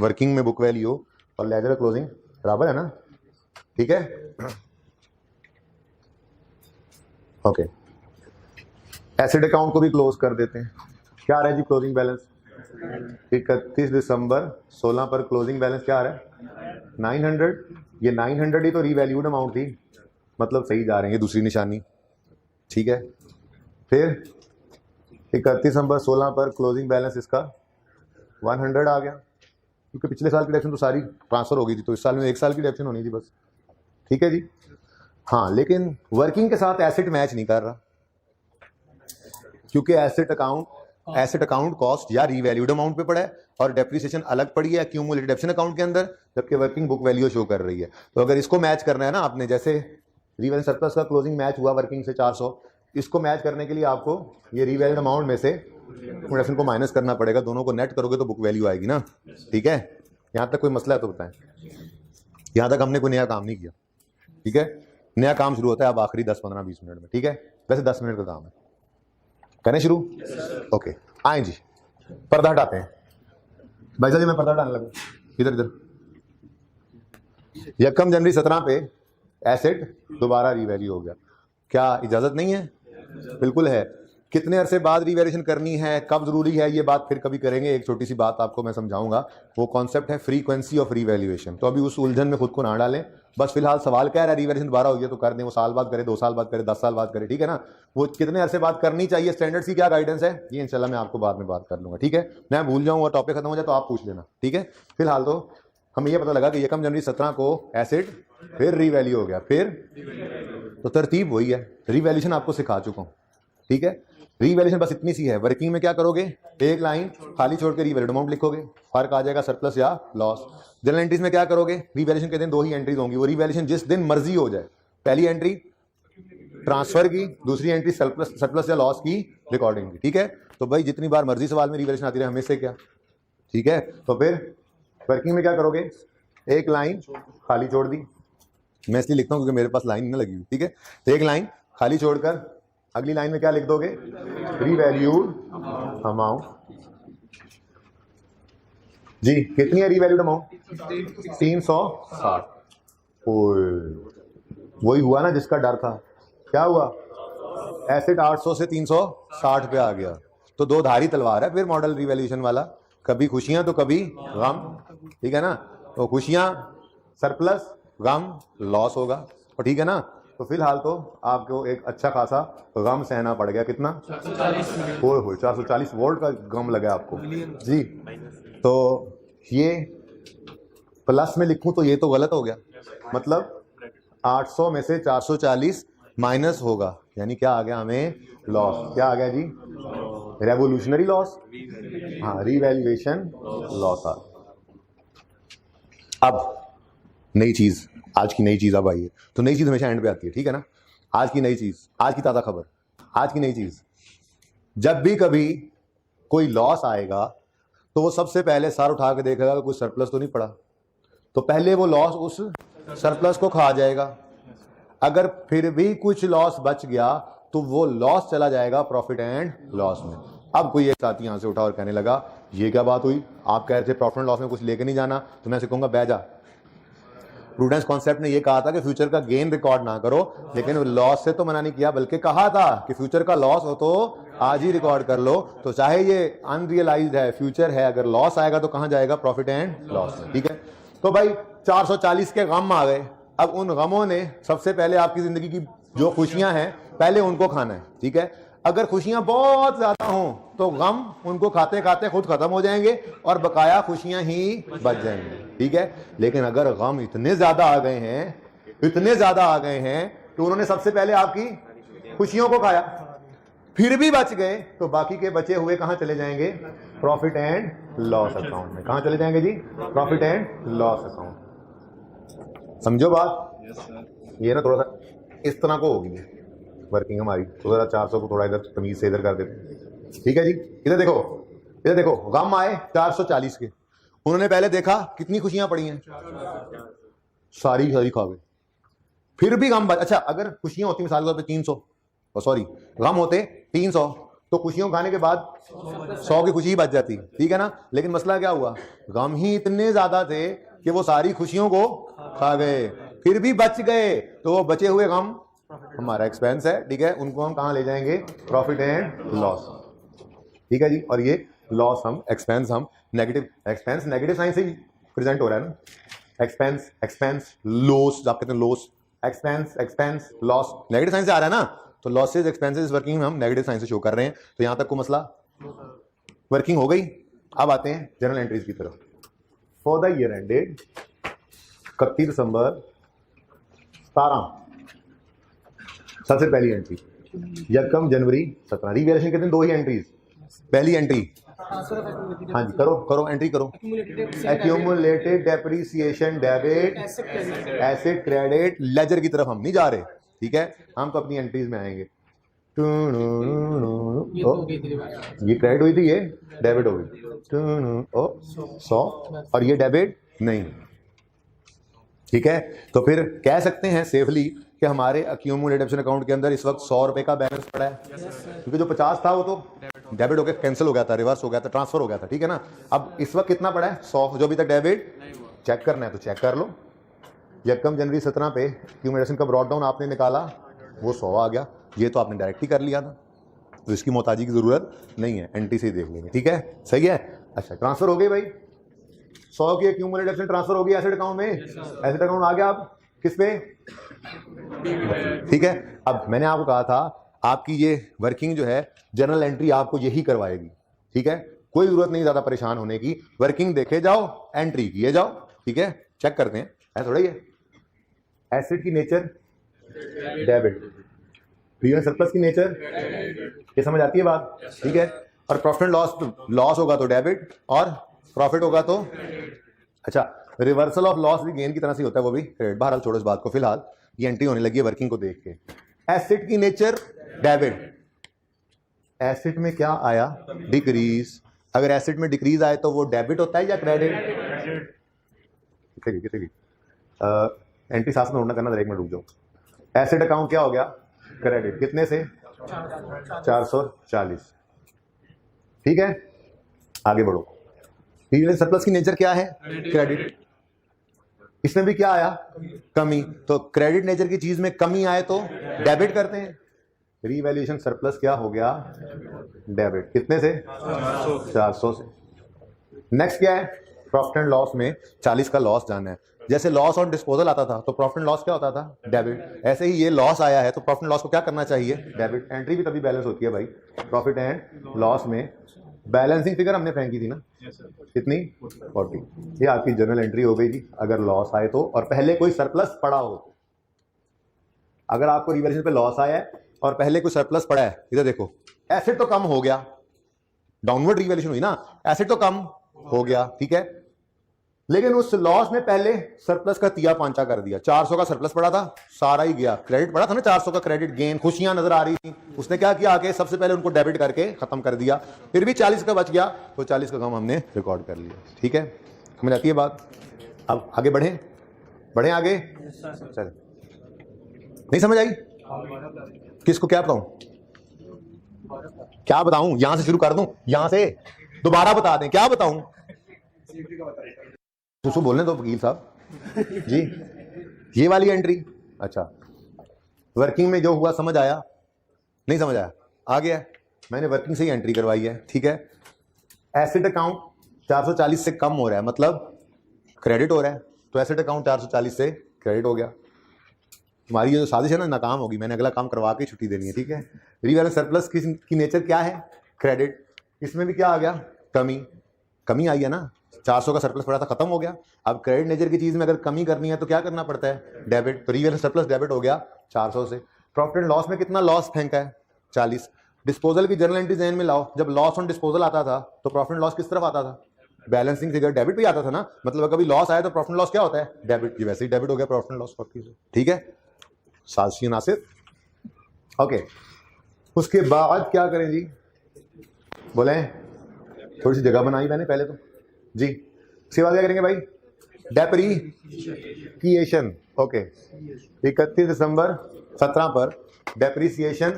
वर्किंग में बुक वैल्यू और लेजर क्लोजिंग बराबर है ना? ठीक है, ओके। एसिड अकाउंट को भी क्लोज कर देते हैं। क्या आ रहा है जी क्लोजिंग बैलेंस? 31 दिसंबर 16 पर क्लोजिंग बैलेंस क्या आ रहा है? 900। ये 900 ही तो रीवैल्यूड अमाउंट थी, मतलब सही जा रहे हैं, ये दूसरी निशानी। ठीक है, फिर 31 दिसंबर 16 पर क्लोजिंग बैलेंस इसका 100 आ गया, क्योंकि पिछले साल की डेप्शन तो सारी ट्रांसफर हो गई थी, तो इस साल में 1 साल की डेप्शन होनी थी बस। ठीक है जी। हाँ, लेकिन वर्किंग के साथ एसेट मैच नहीं कर रहा, क्योंकि एसेट अकाउंट कॉस्ट या रीवैल्यूड अमाउंट पे पड़ा है और डेप्रिसिएशन अलग पड़ी है एक्यूमुलेटेड डेप्शन अकाउंट के अंदर, जबकि वर्किंग बुक वैल्यू शो कर रही है। तो अगर इसको मैच करना है ना आपने, जैसे रीवैल्यूड सरप्लस का क्लोजिंग मैच हुआ वर्किंग से 400, इसको मैच करने के लिए आपको ये रीवैल्यूड अमाउंट में से डेप्शन को माइनस करना पड़ेगा, दोनों को नेट करोगे तो बुक वैल्यू आएगी ना। ठीक है, यहाँ तक कोई मसला है तो बताएं। यहाँ तक हमने कोई नया काम नहीं किया। ठीक है, नया काम शुरू होता है अब आखिरी 10-15-20 मिनट में। ठीक है, वैसे 10 मिनट का काम है। करें शुरू? ओके, आए जी, पर्दा हटाते हैं। भाई साहब जी मैं पर्दा हटाने लगा, इधर इधर। यकम जनवरी 17 पे एसेट दोबारा रीवैल्यू हो गया, क्या इजाजत नहीं है? बिल्कुल है। कितने अरसे बाद रीवैल्यूएशन करनी है, कब जरूरी है, ये बात फिर कभी करेंगे। एक छोटी सी बात आपको मैं समझाऊंगा, वो कॉन्सेप्ट है फ्रीक्वेंसी ऑफ रीवैल्यूएशन। तो अभी उस उलझन में खुद को ना डालें, बस फिलहाल सवाल क्या है, रीवैल्यूएशन दोबारा हो गया तो कर दें, वो साल बाद करे, 2 साल बाद करे, 10 साल बाद करे, ठीक है ना। वो कितने अरसे बाद करनी चाहिए, स्टैंडर्ड्स की क्या गाइडेंस है, ये इंशाल्लाह मैं आपको बाद में बात कर लूंगा, ठीक है। मैं भूल जाऊँ और टॉपिक खत्म हो जाए तो आप पूछ लेना, ठीक है। फिलहाल तो हमें ये पता लगा कि यकम जनवरी 17 को एसेट फिर रीवैल्यू हो गया, फिर तो तरतीब वही है, रीवैल्यूएशन आपको सिखा चुका हूँ, ठीक है। रीवैल्यूएशन बस इतनी सी है। वर्किंग में क्या करोगे, एक लाइन खाली छोड़ के रीवैल्यूड अमाउंट लिखोगे, फर्क आ जाएगा सरप्लस या लॉस। जनरल एंट्रीज में क्या करोगे, रीवैल्यूएशन के दिन 2 ही एंट्रीज होंगी, वो रीवैल्यूएशन जिस दिन मर्जी हो जाए। पहली एंट्री ट्रांसफर की, दूसरी एंट्री सरप्लस या लॉस की रिकॉर्डिंग की, ठीक है। तो भाई जितनी बार मर्जी सवाल में रीवैल्यूएशन आती रहे, हमें से क्या, ठीक है। तो फिर वर्किंग में क्या करोगे, एक लाइन खाली छोड़ दी, मैं इसलिए लिखता हूं क्योंकि मेरे पास लाइन नहीं लगी हुई, ठीक है। एक लाइन खाली छोड़कर अगली लाइन में क्या लिख दोगे, रीवैल्यूड अमाउंट। जी कितनी है रीवैल्यूड अमाउंट, 360। वही हुआ ना जिसका डर था, क्या हुआ, एसेट 800 से 360 पे आ गया। तो 2 धारी तलवार है फिर मॉडल रिवैल्यूएशन वाला, कभी खुशियां तो कभी गम, ठीक है ना। तो खुशियां सरप्लस, गम लॉस होगा, और ठीक है ना। तो फिलहाल तो आपको एक अच्छा खासा गम सहना पड़ गया, कितना, 440 वोल्ट का गम लगा आपको जी। तो ये प्लस में लिखूं तो ये तो गलत हो गया, मतलब 800 में से 440 माइनस होगा, यानी क्या आ गया हमें, लॉस। क्या आ गया जी, रेवोल्यूशनरी लॉस, हाँ रिवैल्यूएशन लॉस। अब नई चीज, आज की नई चीज अब आई है, तो नई चीज हमेशा एंड पे आती है, ठीक है ना। आज की नई चीज, आज की ताजा खबर, आज की नई चीज, जब भी कभी कोई लॉस आएगा तो वो सबसे पहले सर उठा के देखेगा कि कोई सरप्लस तो नहीं पड़ा, तो पहले वो लॉस उस सरप्लस को खा जाएगा। अगर फिर भी कुछ लॉस बच गया तो वो लॉस चला जाएगा प्रॉफिट एंड लॉस में। अब कोई एक साथी यहां से उठा और कहने लगा ये क्या बात हुई, आप कह रहे थे प्रॉफिट एंड लॉस में कुछ लेके नहीं जाना, तो मैं कहूंगा बह जा। प्रूडेंस कॉन्सेप्ट ने ये कहा था कि फ्यूचर का गेन रिकॉर्ड ना करो, लेकिन लॉस से तो मना नहीं किया, बल्कि कहा था कि फ्यूचर का लॉस हो तो आज ही रिकॉर्ड कर लो। तो चाहे ये अनरियलाइज्ड है, फ्यूचर है, अगर लॉस आएगा तो कहां जाएगा, प्रॉफिट एंड लॉस में, ठीक है। तो भाई 440 के गम आ गए, अब उन गमों ने सबसे पहले आपकी जिंदगी की जो खुशियां हैं पहले उनको खाना है, ठीक है। अगर खुशियां बहुत ज्यादा हों तो गम उनको खाते खाते खुद खत्म हो जाएंगे और बकाया खुशियां ही बच जाएंगी, ठीक है। लेकिन अगर गम इतने ज्यादा आ गए हैं, इतने ज्यादा आ गए हैं तो उन्होंने सबसे पहले आपकी खुशियों को खाया, फिर भी बच गए, तो बाकी के बचे हुए कहां चले जाएंगे, प्रॉफिट एंड लॉस अकाउंट में। कहां चले जाएंगे जी, प्रॉफिट एंड लॉस अकाउंट। समझो बात, ये ना थोड़ा सा इस तरह को होगी वर्किंग हमारी, तो जरा 400 को थोड़ा इधर तमीज से इधर कर देते, ठीक है जी। इधर देखो, इधर देखो, गम आए 440 के, उन्होंने पहले देखा कितनी खुशियां पड़ी हैं, सारी सारी खा गए, फिर भी गम। अच्छा अगर खुशियां होती मिसाल के तौर पे 300, सॉरी गम होते 300, तो खुशियों खाने के बाद 100 की खुशी ही बच जाती, ठीक है ना। लेकिन मसला क्या हुआ, गम ही इतने ज्यादा थे कि वो सारी खुशियों को खा गए, फिर भी बच गए, तो वो बचे हुए गम हमारा एक्सपेंस है, ठीक है। उनको हम कहां ले जाएंगे, प्रॉफिट एंड लॉस, ठीक है जी। और ये लॉस हम एक्सपेंस, हम नेगेटिव, एक्सपेंस नेगेटिव साइन से ही प्रेजेंट हो रहा है ना, एक्सपेंस एक्सपेंस लॉस, आप कहते हैं loss, expense expense loss negative sign से आ रहा है ना, तो लॉसेज एक्सपेंसेस वर्किंग में हम नेगेटिव साइन से शो कर रहे हैं। तो यहां तक को मसला वर्किंग हो गई। अब आते हैं जनरल एंट्रीज की तरफ। फॉर द ईयर एंडेड 31 दिसंबर 17, सबसे पहली एंट्री यकम जनवरी 17, रिवैल्यूएशन के दिन 2 ही एंट्रीज। पहली एंट्री, हाँ जी करो करो, एंट्री करो, accumulated depreciation debit, asset credit, ledger की तरफ हम नहीं जा रहे, ठीक है। हम तो अपनी एंट्रीज में आएंगे। ये क्रेडिट हुई थी, ये डेबिट हो गई, 100, और ये डेबिट नहीं, ठीक है। तो फिर कह सकते हैं सेफली कि हमारे अक्यूमुलेटेड डेबिट अकाउंट के अंदर इस वक्त 100 रुपए का बैलेंस पड़ा है, क्योंकि जो 50 था वो तो डेबिट हो गया, कैंसिल हो गया था, रिवर्स हो गया था, ट्रांसफर हो गया था, ठीक है ना। अब इस वक्त कितना पड़ा है? 100, जो अभी तक डेबिट चेक करना है तो चेक कर लो। यकम जनवरी 17 पे एक्यूमुलेशन का ब्रॉड डाउन आपने निकाला, वो 100 आ गया, ये तो आपने डायरेक्ट ही कर लिया था, तो इसकी मोहताजी की जरूरत नहीं है, एंट्री से ही देख लेंगे, ठीक है, सही है। अच्छा, ट्रांसफर हो गई भाई, 100 की एक्यूमुलेटेड ट्रांसफर हो गई एसेट अकाउंट में, एसेट अकाउंट आ गया। अब किस पे? ठीक है। अब मैंने आपको कहा था आपकी ये वर्किंग जो है जर्नल एंट्री आपको यही करवाएगी, ठीक है, कोई जरूरत नहीं ज्यादा परेशान होने की, वर्किंग देखे जाओ, एंट्री किए जाओ, ठीक है। चेक करते हैं, ऐसा थोड़ा ही है। एसेट की nature debit, free and surplus की नेचर, ये समझ आती है बात, ठीक है। और प्रॉफिट एंड लॉस होगा तो डेबिट, और प्रॉफिट होगा तो अच्छा, रिवर्सल ऑफ लॉस भी गेन की तरह से होता है, वो भी क्रेडिट। बहरहाल छोड़ो इस बात को, फिलहाल ये एंट्री होने लगी है वर्किंग को देख के। एसेट की नेचर डेबिट, एसेट में क्या आया? डिक्रीज। अगर एसेट में डिक्रीज आए तो वो डेबिट होता है या क्रेडिट? कितने एंट्री साथ में उड़ना करना, एक मिनट रुक जाओ। एसेट अकाउंट क्या हो गया? क्रेडिट। कितने से? 440, ठीक है। आगे बढ़ो। फ्री सरप्लस की नेचर क्या है? क्रेडिट। इसमें भी क्या आया? कमी। तो क्रेडिट नेचर की चीज में कमी आए तो डेबिट करते हैं। रीवैल्यूएशन सरप्लस क्या हो गया? डेबिट। कितने से? 400 से। नेक्स्ट क्या है? प्रॉफिट एंड लॉस में 40 का लॉस जाना है। जैसे लॉस ऑन डिस्पोजल आता था तो प्रॉफिट एंड लॉस क्या होता था? डेबिट। ऐसे ही ये लॉस आया है तो प्रॉफिट एंड लॉस को क्या करना चाहिए? डेबिट। एंट्री भी तभी बैलेंस होती है भाई, प्रॉफिट एंड लॉस में। बैलेंसिंग फिगर हमने फेंकी थी ना, कितनी? 40। ये आपकी जनरल एंट्री हो गई थी अगर लॉस आए तो, और पहले कोई सरप्लस पड़ा हो। अगर आपको रिवैल्यूएशन पे लॉस आया है और पहले कोई सरप्लस पड़ा है, इधर देखो, एसेट तो कम हो गया, डाउनवर्ड रिवैल्यूएशन हुई ना, एसेट तो कम हो गया, ठीक है, लेकिन उस लॉस में पहले सरप्लस का तिया पांचा कर दिया। 400 का सरप्लस पड़ा था, सारा ही गया। क्रेडिट पड़ा था ना 400 का, क्रेडिट गेन, खुशियां नजर आ रही थी, उसने क्या किया? आके सबसे पहले उनको डेबिट करके खत्म कर दिया। फिर भी 40 का बच गया, तो 40 का काम हमने रिकॉर्ड कर लिया, ठीक है। समझ आती है बात? अब आगे बढ़े, बढ़े आगे। चल, नहीं समझ आई? किसको क्या बताऊं? क्या बताऊं? यहां से शुरू कर दूं? यहां से दोबारा बता दें? क्या बताऊं? तो बोलने दो वकील साहब जी। ये वाली एंट्री, अच्छा, वर्किंग में जो हुआ समझ आया? नहीं समझ आया? आ गया, मैंने वर्किंग से ही एंट्री करवाई है, ठीक है। एसेट अकाउंट 440 से कम हो रहा है, मतलब क्रेडिट हो रहा है, तो एसेट अकाउंट 440 से क्रेडिट हो गया। तुम्हारी ये जो साजिश है ना, नाकाम होगी, मैंने अगला काम करवा के छुट्टी देनी है, ठीक है। रीवैल्यूएशन सरप्लस की नेचर क्या है? क्रेडिट। इसमें भी क्या आ गया? कमी। कमी आई है ना, 400 का सरप्लस पड़ा था, खत्म हो गया। अब क्रेडिट नेचर की चीज में अगर कमी करनी है तो क्या करना पड़ता है? डेबिट। तो रीवैल्यूएशन सरप्लस डेबिट हो गया 400 से। प्रॉफिट एंड लॉस में कितना लॉस फेंका है? 40। डिस्पोजल की जर्नल एंट्री ज़हन में लाओ, जब लॉस ऑन डिस्पोजल आता था तो प्रॉफिट एंड लॉस किस तरफ आता था? बैलेंसिंग फिगर डेबिट पे आता था ना, मतलब कभी लॉस आया तो प्रॉफिट एंड लॉस क्या होता है? डेबिट। ये वैसे ही डेबिट हो गया प्रॉफिट एंड लॉस 40 से, ठीक है। साजिश नासिर, ओके। उसके बाद क्या करें जी? बोले, थोड़ी सी जगह बनाई मैंने पहले तो जी। उसके बाद क्या करेंगे भाई? Depreciation, okay. 31 दिसंबर 17 पर डेप्रीसिएशन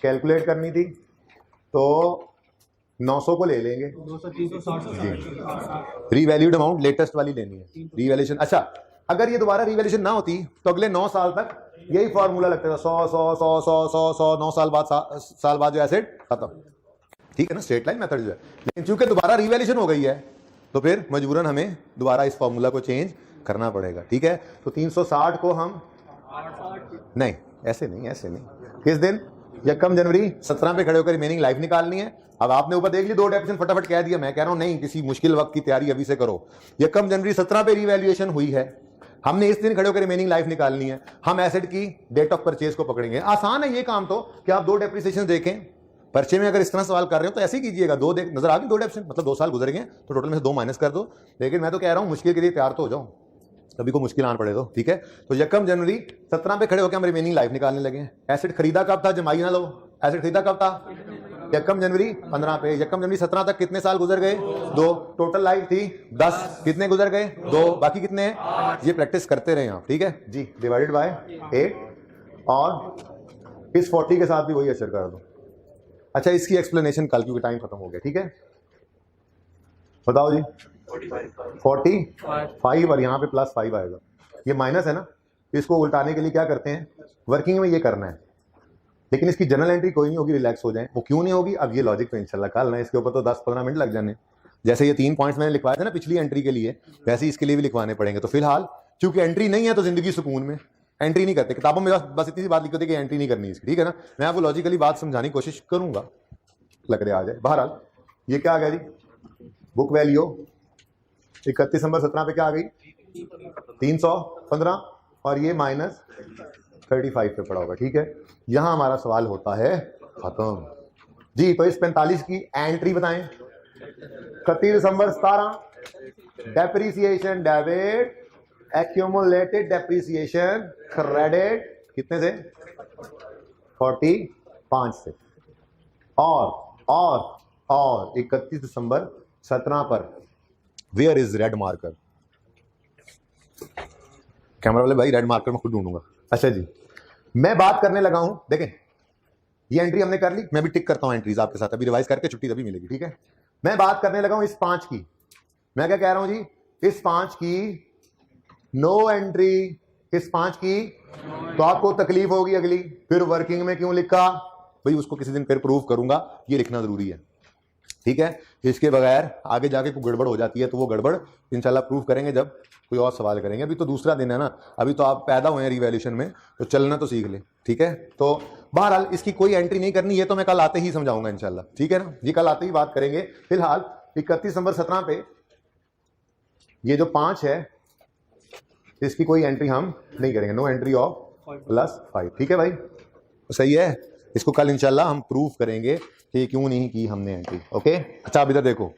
कैलकुलेट करनी थी, तो 900 को ले लेंगे जी। रीवैल्यूड अमाउंट लेटेस्ट वाली लेनी है, रीवैल्यूएशन। अच्छा, अगर ये दोबारा रीवैल्यूएशन ना होती तो अगले 9 साल तक यही फॉर्मूला लगता था, 100 100 100 100 100 100, 9 साल बाद जो एसेट खत्म, ठीक है ना, स्ट्रेट लाइन मेथड जो है। लेकिन चूंकि दोबारा रीवैल्यूएशन हो गई है तो फिर मजबूरन हमें दोबारा इस फॉर्मूला को चेंज करना पड़ेगा, ठीक है। तो 360 को हम नहीं, ऐसे नहीं, ऐसे नहीं। किस दिन? यकम जनवरी 17 पे खड़े होकर रिमेनिंग लाइफ निकालनी है। अब आपने ऊपर देख ली 2 डेफिनेशन फटाफट कह दिया, मैं कह रहा हूं नहीं, किसी मुश्किल वक्त की तैयारी अभी से करो। यकम जनवरी 17 पे रीवैल्यूएशन हुई है, हमने इस दिन खड़े होकर रिमेनिंग लाइफ निकालनी है। हम एसेट की डेट ऑफ परचेज को पकड़ेंगे। आसान है ये काम तो, कि आप 2 डेप्रिसिएशन देखें। पर्चे में अगर इस तरह सवाल कर रहे हो तो ऐसे ही कीजिएगा, 2 नजर आ गई, 2 डेप्रिसिएशन मतलब 2 साल गुजर गए तो टोटल में से 2 माइनस कर दो। लेकिन मैं तो कह रहा हूं मुश्किल के लिए तैयार तो हो जाओ, कभी को मुश्किल आना पड़े तो, ठीक है। तो यकम जनवरी 17 पे खड़े होकर हम रिमेनिंग लाइफ निकालने लगे। एसेट खरीदा कब था? जमाई ना लो, एसेट खरीदा कब था? यकम जनवरी 15 पे। यकम जनवरी 17 तक कितने साल गुजर गए? 2। टोटल लाइफ थी 10, कितने गुजर गए? 2, बाकी कितने हैं? ये प्रैक्टिस करते रहे आप, ठीक है जी। डिवाइडेड बाय 8, और इस 40 के साथ भी वही असर कर दो। अच्छा, इसकी एक्सप्लेनेशन कल, क्योंकि टाइम खत्म हो गया, ठीक है? बताओ जी। 45 और यहाँ पे +5 आएगा, ये माइनस है ना, इसको उल्टाने के लिए क्या करते हैं, वर्किंग में ये करना है, लेकिन इसकी जनरल एंट्री कोई नहीं होगी, रिलैक्स हो जाए। वो क्यों नहीं होगी, अब ये लॉजिक तो इंशाल्लाह कल ना, इसके ऊपर तो 10-15 मिनट लग जाने। जैसे ये 3 पॉइंट्स मैंने लिखवाए थे ना पिछली एंट्री के लिए, वैसे ही इसके लिए भी लिखवाने पड़ेंगे। तो फिलहाल चूंकि एंट्री नहीं है तो जिंदगी सुकून में, एंट्री नहीं करते किताबों में, बस इतनी सी बात लिखी होती है कि एंट्री नहीं करनी इसकी, ठीक है ना? मैं आपको लॉजिकली बात समझाने की कोशिश करूंगा, लग रहा आ जाए। बहरहाल ये क्या आ गया जी, बुक वैल्यू 31 दिसंबर 17 पे क्या आ गई, 315, और ये -35 पे पड़ा होगा, ठीक है? यहां हमारा सवाल होता है खत्म जी। तो इस 45 की एंट्री बताएं। 31 दिसंबर 17, depreciation debit, accumulated depreciation credit कितने से, 45 से, और 31 दिसंबर 17 पर where is red marker, camera वाले भाई, रेड मार्कर मैं खुद ढूंढूंगा। अच्छा जी, मैं बात करने लगा हूं, देखें ये एंट्री हमने कर ली, मैं भी टिक करता हूं एंट्रीज आपके साथ, अभी रिवाइज करके छुट्टी तभी मिलेगी, ठीक है? मैं बात करने लगा हूं इस 5 की, मैं क्या कह रहा हूं जी, इस 5 की नो एंट्री, इस 5 की, तो आपको तकलीफ होगी अगली, फिर वर्किंग में क्यों लिखा भाई, उसको किसी दिन फिर प्रूव करूंगा, ये लिखना जरूरी है, ठीक है? इसके बगैर आगे जाके कोई गड़बड़ हो जाती है, तो वो गड़बड़ इंशाल्लाह प्रूव करेंगे जब कोई और सवाल करेंगे। अभी तो दूसरा दिन है ना, अभी तो आप पैदा हुए हैं रिवैल्यूएशन में, तो चलना तो सीख ले, ठीक है? तो बहरहाल इसकी कोई एंट्री नहीं करनी, ये तो मैं कल आते ही समझाऊंगा इंशाल्लाह, ठीक है ना? ये कल आते ही बात करेंगे। फिलहाल 31 दिसंबर 17 पे ये जो 5 है, इसकी कोई एंट्री हम नहीं करेंगे, नो एंट्री ऑफ +5, ठीक है भाई? तो सही है, इसको कल इंशाल्लाह हम प्रूव करेंगे कि क्यों नहीं की हमने एंट्री, ओके? अच्छा अब इधर देखो,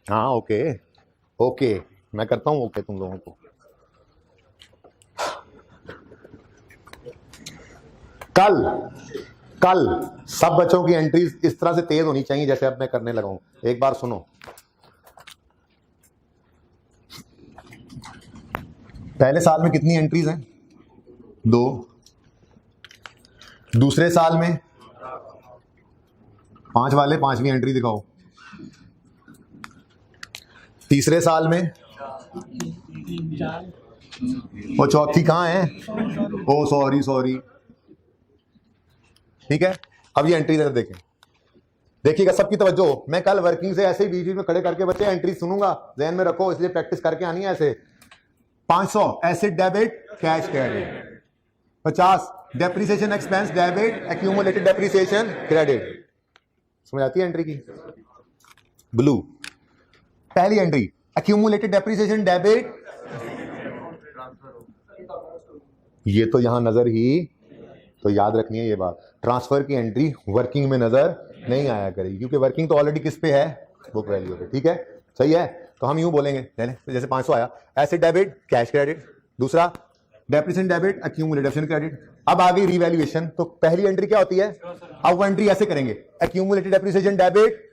हाँ ओके, मैं करता हूं ओके तुम लोगों को। कल सब बच्चों की एंट्रीज इस तरह से तेज होनी चाहिए जैसे अब मैं करने लगा हूं। एक बार सुनो, पहले साल में कितनी एंट्रीज हैं, 2, दूसरे साल में 5 वाले 5वीं एंट्री दिखाओ, तीसरे साल में, वो चौथी कहां है, ओ सॉरी, ठीक है? अब ये एंट्री देखें, देखिएगा सबकी तवज्जो, मैं कल वर्किंग से ऐसे ही बीच में खड़े करके बच्चे एंट्री सुनूंगा, ध्यान में रखो, इसलिए प्रैक्टिस करके आनी है। ऐसे 500 asset debit cash credit, 50 depreciation expense debit accumulated depreciation credit. समझ आती है एंट्री की? ब्लू पहली एंट्री एक्यूमुलेटेड डेप्रीसिएशन डेबिट, ये तो यहां नजर ही, तो याद रखनी है ये बात, ट्रांसफर की एंट्री वर्किंग में नजर नहीं आया करेगी, क्योंकि वर्किंग तो ऑलरेडी किस पे है, बुक वैल्यू पे, ठीक है? सही है? तो हम यूं बोलेंगे, जैसे 500 आया, एसेट डेबिट कैश क्रेडिट, दूसरा डेप्रीसिएशन डेबिट एक्यूमुलेटेड क्रेडिट। अब आ गई रिवैल्यूएशन, तो पहली एंट्री क्या होती है, अब वो एंट्री ऐसे करेंगे, एक्यूमुलेटेड डेप्रीसिएशन डेबिट,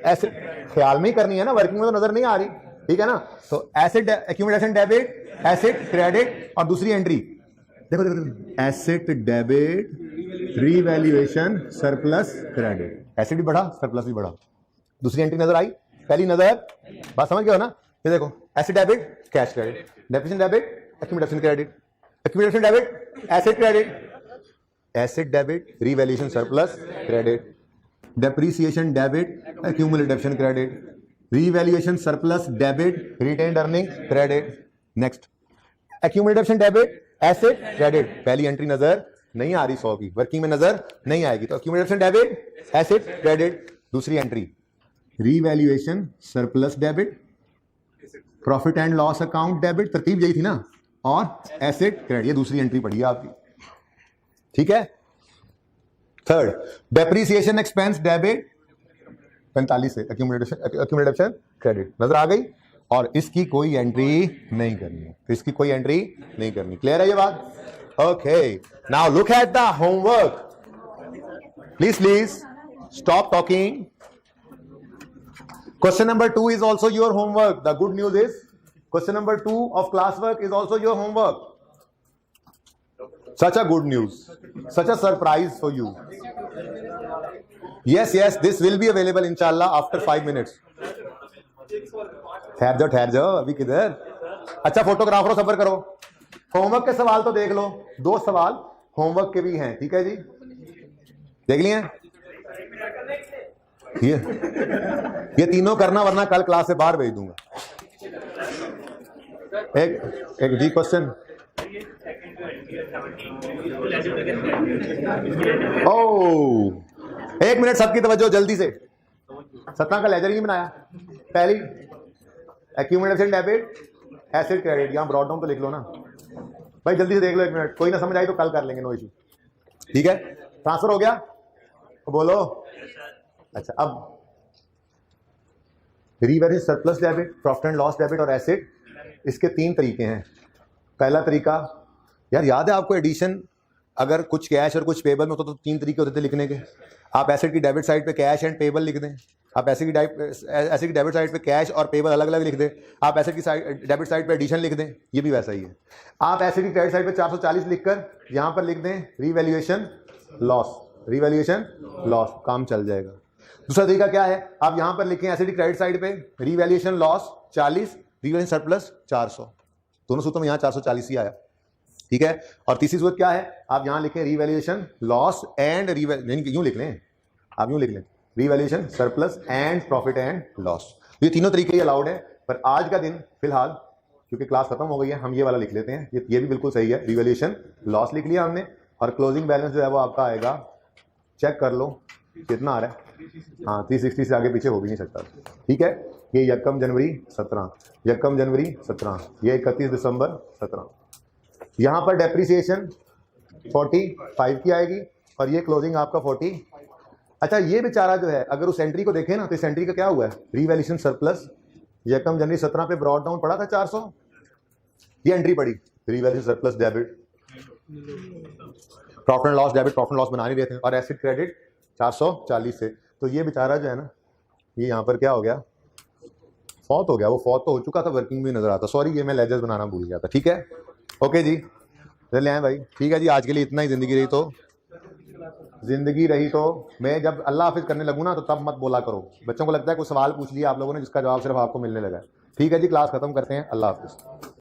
ऐसे ख्याल में ही करनी है ना, वर्किंग में तो नजर नहीं आ रही, ठीक है ना? तो asset accumulation debit asset credit, और दूसरी एंट्री देखो asset debit revaluation surplus credit, asset भी बढ़ा सरप्लस भी बढ़ा। दूसरी एंट्री नजर आई, पहली नजर, बात समझ गए हो ना? ये देखो asset debit cash credit, depreciation debit accumulation credit, accumulation debit asset credit, asset debit revaluation surplus credit, depreciation debit accumulated credit, revaluation surplus debit retained earning credit. Next accumulated debit asset credit, पहली entry नजर नहीं आ रही 100 की, working में नजर नहीं आएगी, तो एक्यूमुलेटेड डेबिट एसेट क्रेडिट। दूसरी entry revaluation surplus debit, profit and loss account debit, तरतीब यही थी ना, और एसेट क्रेडिट, ये दूसरी एंट्री पड़ी है आपकी, ठीक है? थर्ड डेप्रीसिएशन एक्सपेंस डेबिट 45 से एक्यूमुलेटेड क्रेडिट नजर आ गई, और इसकी कोई एंट्री नहीं करनी है, तो इसकी कोई एंट्री नहीं करनी। क्लियर है ये बात? Okay, now look at the homework, please stop talking. Question number 2 is also your homework. The good news is question number 2 of classwork is also your homework. Such a good news, such a surprise for you. Yes, this will be available inshallah after 5 minutes. ठहर जाओ अभी किधर। अच्छा photographer हो, सब्र करो। Homework के सवाल तो देख लो, 2 सवाल होमवर्क के भी हैं, ठीक है जी, देख लिए हैं? ये तीनों करना, वरना कल क्लास से बाहर भेज दूंगा। एक जी क्वेश्चन। ओह 1 मिनट सबकी तवज्जो जल्दी से। 17 का लेजर ही नहीं बनाया। पहली एक्यूमुलेशन डेबिट, एसिड क्रेडिट, यहां ब्रॉड डाउन तो लिख लो ना भाई, जल्दी से देख लो 1 मिनट, कोई ना समझ आई तो कल कर लेंगे, नो इशू, ठीक है। ट्रांसफर हो गया तो बोलो। अच्छा अब reverse surplus debit, profit and loss debit और एसिड, इसके 3 तरीके हैं। पहला तरीका यार याद है आपको, एडिशन अगर कुछ कैश और कुछ पेबल में होता तो 3 तरीके होते थे लिखने के। आप एसेट की डेबिट साइड पे कैश एंड पेबल लिख दें, आप एसेट की डेबिट साइड पे कैश और पेबल अलग अलग लिख दें, आप एसेट की डेबिट साइड पे एडिशन लिख दें, ये भी वैसा ही है। आप एसेट की क्रेडिट साइड पे 440 लिखकर यहाँ पर लिख दें रिवैल्यूएशन लॉस, रिवैल्यूएशन लॉस, काम चल जाएगा। दूसरा तरीका क्या है, आप यहाँ पर लिखें एसेट की क्रेडिट साइड पे रिवैल्यूएशन लॉस 40, रिवैल्यूएशन सरप्लस 400, दोनों सूत्रों में यहाँ 440 ही आया, ठीक है। और तीसरी सूरत क्या है, आप यहां लिखें रिवैल्यूएशन लॉस एंड यूं लिख लें, आप यूं लिख लें revaluation surplus and profit and loss. ये तीनों तरीके ही अलाउड है, पर आज का दिन फिलहाल क्योंकि क्लास खत्म हो गई है, हम ये वाला लिख लेते हैं। ये भी बिल्कुल सही है, रिवैल्यूएशन लॉस लिख लिया हमने, और क्लोजिंग बैलेंस जो है वो आपका आएगा, चेक कर लो कितना आ रहा है। हाँ 360 से आगे पीछे हो भी नहीं सकता, ठीक है। ये 1 जनवरी 17, 1 जनवरी 17, ये 31 दिसंबर 17। यहां पर डेप्रिसिएशन 45 की आएगी और ये क्लोजिंग आपका 40। अच्छा ये बेचारा जो है, अगर उस एंट्री को देखें ना तो इस एंट्री का क्या हुआ है, रिवैल्यूएशन सरप्लस 1 जनवरी 17 पे ब्रॉड डाउन पड़ा था 400, ये एंट्री पड़ी revaluation surplus debit, profit and loss debit, profit and loss बना नहीं रहे थे, और एसिड क्रेडिट 440 से। तो ये बेचारा जो है ना, ये यहाँ पर क्या हो गया, फौत हो गया। वो फौत तो हो चुका था, वर्किंग भी नजर आता, सॉरी ये मैं लेजर्स बनाना भूल गया था, ठीक है। ओके जी चले आए भाई, ठीक है जी, आज के लिए इतना ही। जिंदगी रही तो मैं जब अल्लाह हाफिज करने लगूँ ना तो तब मत बोला करो। बच्चों को लगता है कोई सवाल पूछ लिया आप लोगों ने जिसका जवाब सिर्फ आपको मिलने लगा है, ठीक है जी। क्लास खत्म करते हैं, अल्लाह हाफिज।